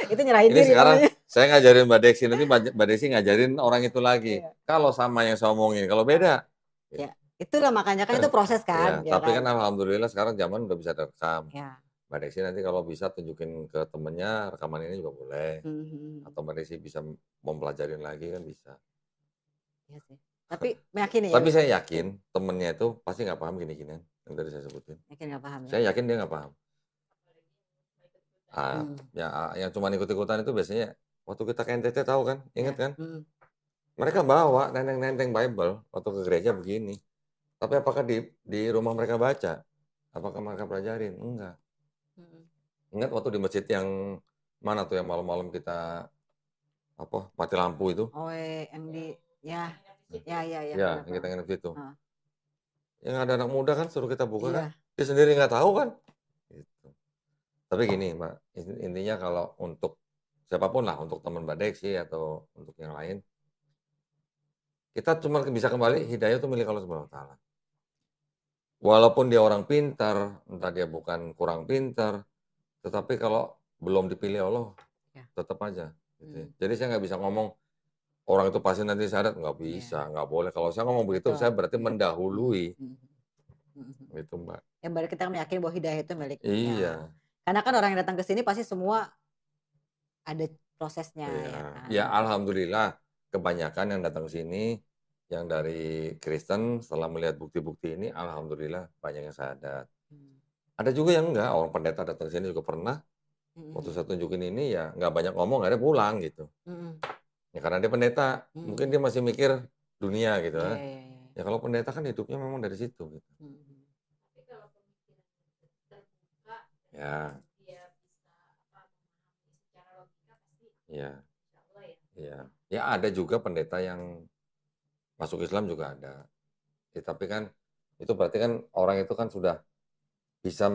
Itu nyerahin Ini diri sekarang namanya. saya ngajarin Mbak Desi, nanti Mbak Desi ngajarin orang itu lagi. Iya. Kalau sama yang saya omongin, kalau beda. Ya, itulah makanya kan itu proses kan, Ya, ya tapi kan. kan alhamdulillah sekarang zaman udah bisa direkam. Ya. Mbak Desi nanti kalau bisa tunjukin ke temennya rekaman ini juga boleh. Atau Mbak Desi bisa mempelajarin lagi kan bisa. Iya sih. Tapi meyakini ya. Tapi saya yakin temennya itu pasti nggak paham gini-ginian yang tadi saya sebutin. Yakin nggak paham ya? Saya yakin dia nggak paham. Yang cuma ikut-ikutan itu biasanya waktu kita ke NTT tahu kan, ingat kan? Mereka bawa nenteng-nenteng Bible waktu ke gereja begini. Tapi apakah di rumah mereka baca? Apakah mereka pelajarin? Enggak. Ingat waktu di masjid yang mana tuh yang malam-malam kita mati lampu itu? Oh, yang di ya. Ya, yang kita nginep situ. Yang ada anak muda kan suruh kita buka kan? Dia sendiri nggak tahu kan? Gitu. Tapi gini, Mbak, intinya kalau untuk siapapun lah, untuk teman Mbak Desi atau untuk yang lain, kita cuma bisa kembali hidayah itu milik Allah Subhanahu wa taala. Walaupun dia orang pintar, entah dia bukan kurang pintar, tetapi kalau belum dipilih Allah, tetap aja. Gitu. Jadi saya nggak bisa ngomong orang itu pasti nanti syarat, nggak bisa, nggak boleh. Kalau saya ngomong begitu, saya berarti mendahului. Itu Mbak. Ya berarti kita meyakini bahwa hidayah itu miliknya. Iya. Karena kan orang yang datang ke sini pasti semua ada prosesnya. Iya. Ya, kan? Ya alhamdulillah kebanyakan yang datang ke sini yang dari Kristen setelah melihat bukti-bukti ini, alhamdulillah banyak yang sadar. Ada juga yang enggak, orang pendeta datang ke sini juga pernah. Waktu saya tunjukin ini ya nggak banyak ngomong, akhirnya pulang gitu. Ya karena dia pendeta, mungkin dia masih mikir dunia gitu. Ya kalau pendeta kan hidupnya memang dari situ gitu. Tapi kalau pemikirannya terbuka, Ya. dia bisa memahami secara logika pasti. Ya. Insya Allah ya. Ya. Ya ada juga pendeta yang masuk Islam juga ada. Ya, tapi kan itu berarti kan orang itu kan sudah bisa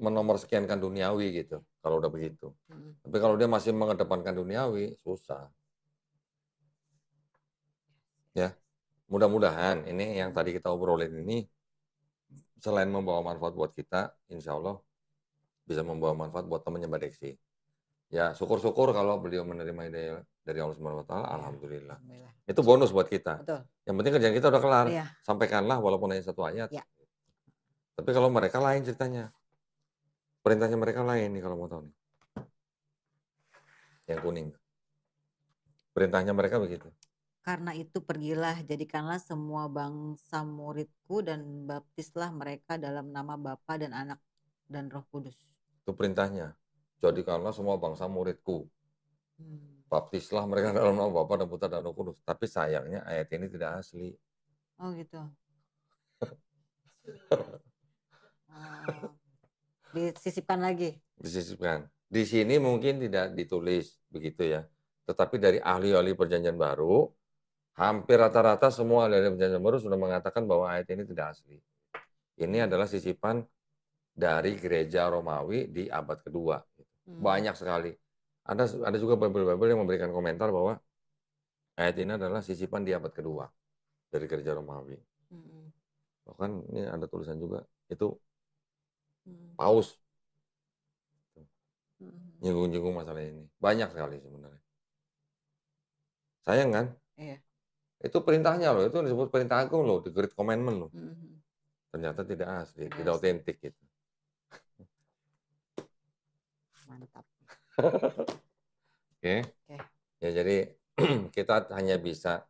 menomorsekiankan duniawi gitu kalau udah begitu. Tapi kalau dia masih mengedepankan duniawi, susah. Ya, mudah-mudahan ini yang tadi kita obrolin ini selain membawa manfaat buat kita, insya Allah bisa membawa manfaat buat temannya Mbak Desi. Ya, syukur-syukur kalau beliau menerima hidayah dari Allah Subhanahu wa taala, alhamdulillah. Itu bonus buat kita. Betul. Yang penting kerjaan kita udah kelar. Iya. Sampaikanlah walaupun hanya satu ayat. Ya. Tapi kalau mereka lain ceritanya. Perintahnya mereka lain nih kalau mau tahu nih. Yang kuning. Perintahnya mereka begitu. Karena itu pergilah, jadikanlah semua bangsa muridku dan baptislah mereka dalam nama Bapa dan Anak dan Roh Kudus. Itu perintahnya. Jadikanlah semua bangsa muridku. Baptislah mereka dalam nama Bapa dan Putra dan Roh Kudus. Tapi sayangnya ayat ini tidak asli. Oh gitu. Disisipkan lagi. Disisipkan. Di sini mungkin tidak ditulis begitu ya. Tetapi dari ahli-ahli perjanjian baru, hampir rata-rata semua ahli-ahli perjanjian baru sudah mengatakan bahwa ayat ini tidak asli. Ini adalah sisipan dari gereja Romawi di abad kedua. Banyak sekali. Ada juga Bible-Bible yang memberikan komentar bahwa ayat ini adalah sisipan di abad kedua dari gereja Romawi. Bahkan ini ada tulisan juga, itu Paus nyinggung-nyinggung masalah ini. Banyak sekali sebenarnya. Sayang kan? Iya. Itu perintahnya loh, itu disebut perintah agung loh, the Great Commandment loh. Ternyata tidak asli, tidak otentik gitu. Mantap. Oke. Ya jadi kita hanya bisa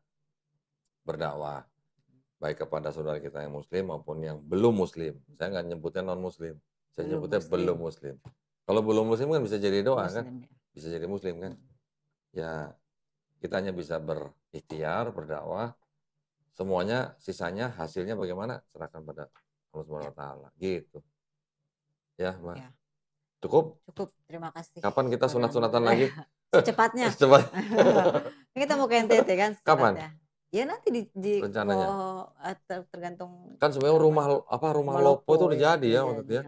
berdakwah baik kepada saudara kita yang muslim maupun yang belum muslim. Saya nggak nyebutnya non muslim, saya nyebutnya belum muslim. Kalau belum muslim kan bisa jadi doa kan, bisa jadi muslim kan. Ya kita hanya bisa berikhtiar, berdakwah. Semuanya, sisanya, hasilnya bagaimana serahkan pada Allah Subhanahu wa taala. Gitu. Ya, Mbak. Ya. Cukup? Cukup, terima kasih. Kapan kita sunat-sunatan lagi? Secepatnya. Kita mau ke NTT kan? Kapan? Ya nanti di rencananya. Tergantung. Kan sebenarnya rumah Lopo itu udah jadi ya waktu itu ya.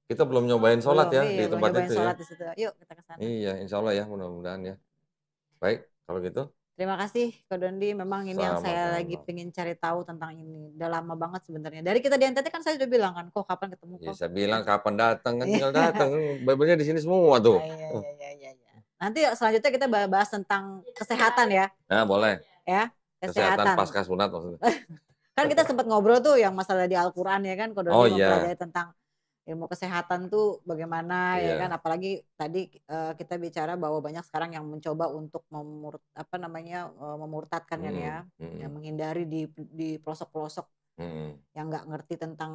Kita belum nyobain sholat ya di tempat itu ya. Yuk kita ke sana. Iya, insya Allah ya, mudah-mudahan ya. Baik, kalau gitu Terima kasih Ko Dondi, memang ini yang saya lagi Sama-sama. pengen cari tahu tentang ini. Udah lama banget sebenarnya. Dari kita di NTT kan saya udah bilang kan, kok kapan ketemu Ya, kok. saya bilang kapan datang kan tinggal datang. Bible-nya di sini semua tuh. Iya. Nanti selanjutnya kita bahas tentang kesehatan ya. Nah, boleh. Ya, Kesehatan kesehatan. pasca sunat maksudnya. Kan kita sempat ngobrol tuh yang masalah di Al-Qur'an ya kan, Ko Dondi Oh iya. mempelajari tentang ilmu kesehatan tuh bagaimana ya Iya. kan, apalagi tadi kita bicara bahwa banyak sekarang yang mencoba untuk memurtadkan kan ya, yang menghindari di pelosok-pelosok yang nggak ngerti tentang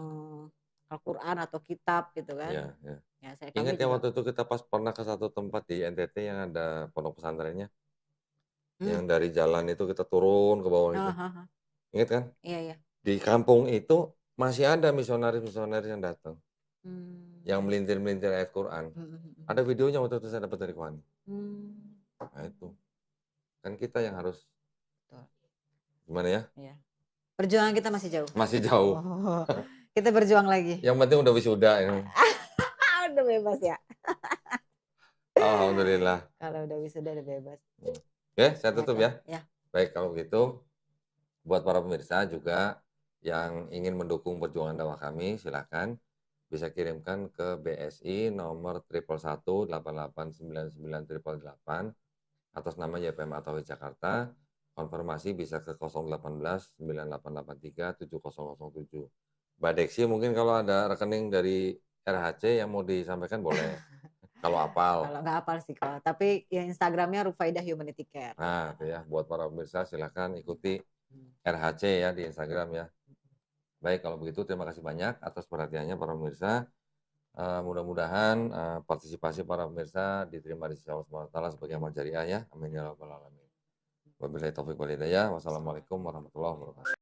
Al-Qur'an atau kitab gitu kan. Iya. Ya, Ingat ya juga. waktu itu kita pas pernah ke satu tempat di NTT yang ada pondok pesantrennya, yang dari jalan itu kita turun ke bawah itu. Ingat kan? Iya. Di kampung itu masih ada misionaris-misionaris yang datang, yang melintir-melintir ayat Quran. Ada videonya waktu itu saya dapat dari Kwani. Nah itu, kan kita yang harus gimana ya? Iya. Perjuangan kita masih jauh. Masih jauh. Kita berjuang lagi. Yang penting udah wisuda ini. Udah bebas ya. Alhamdulillah. Kalau udah wisuda udah bebas. Oke, saya tutup ya. Ya. Baik, kalau begitu buat para pemirsa juga yang ingin mendukung perjuangan dakwah kami, silakan bisa kirimkan ke BSI nomor 111889988 atas nama YPM Atawhid Jakarta. Konfirmasi bisa ke 018 9883 7007. Mbak Deksi mungkin kalau ada rekening dari RHC yang mau disampaikan boleh. Kalau hafal. Kalau nggak hafal sih kalau. Tapi ya Instagramnya Rufaidah Humanity Care. Nah, itu ya buat para pemirsa silakan ikuti RHC ya di Instagram ya. Baik, kalau begitu terima kasih banyak atas perhatiannya para pemirsa. Mudah-mudahan partisipasi para pemirsa diterima di sisi Allah SWT sebagai amal jariah ya. Amin ya rabbal alamin. Wabillahi taufiq wal hidayah. Wassalamualaikum warahmatullahi wabarakatuh.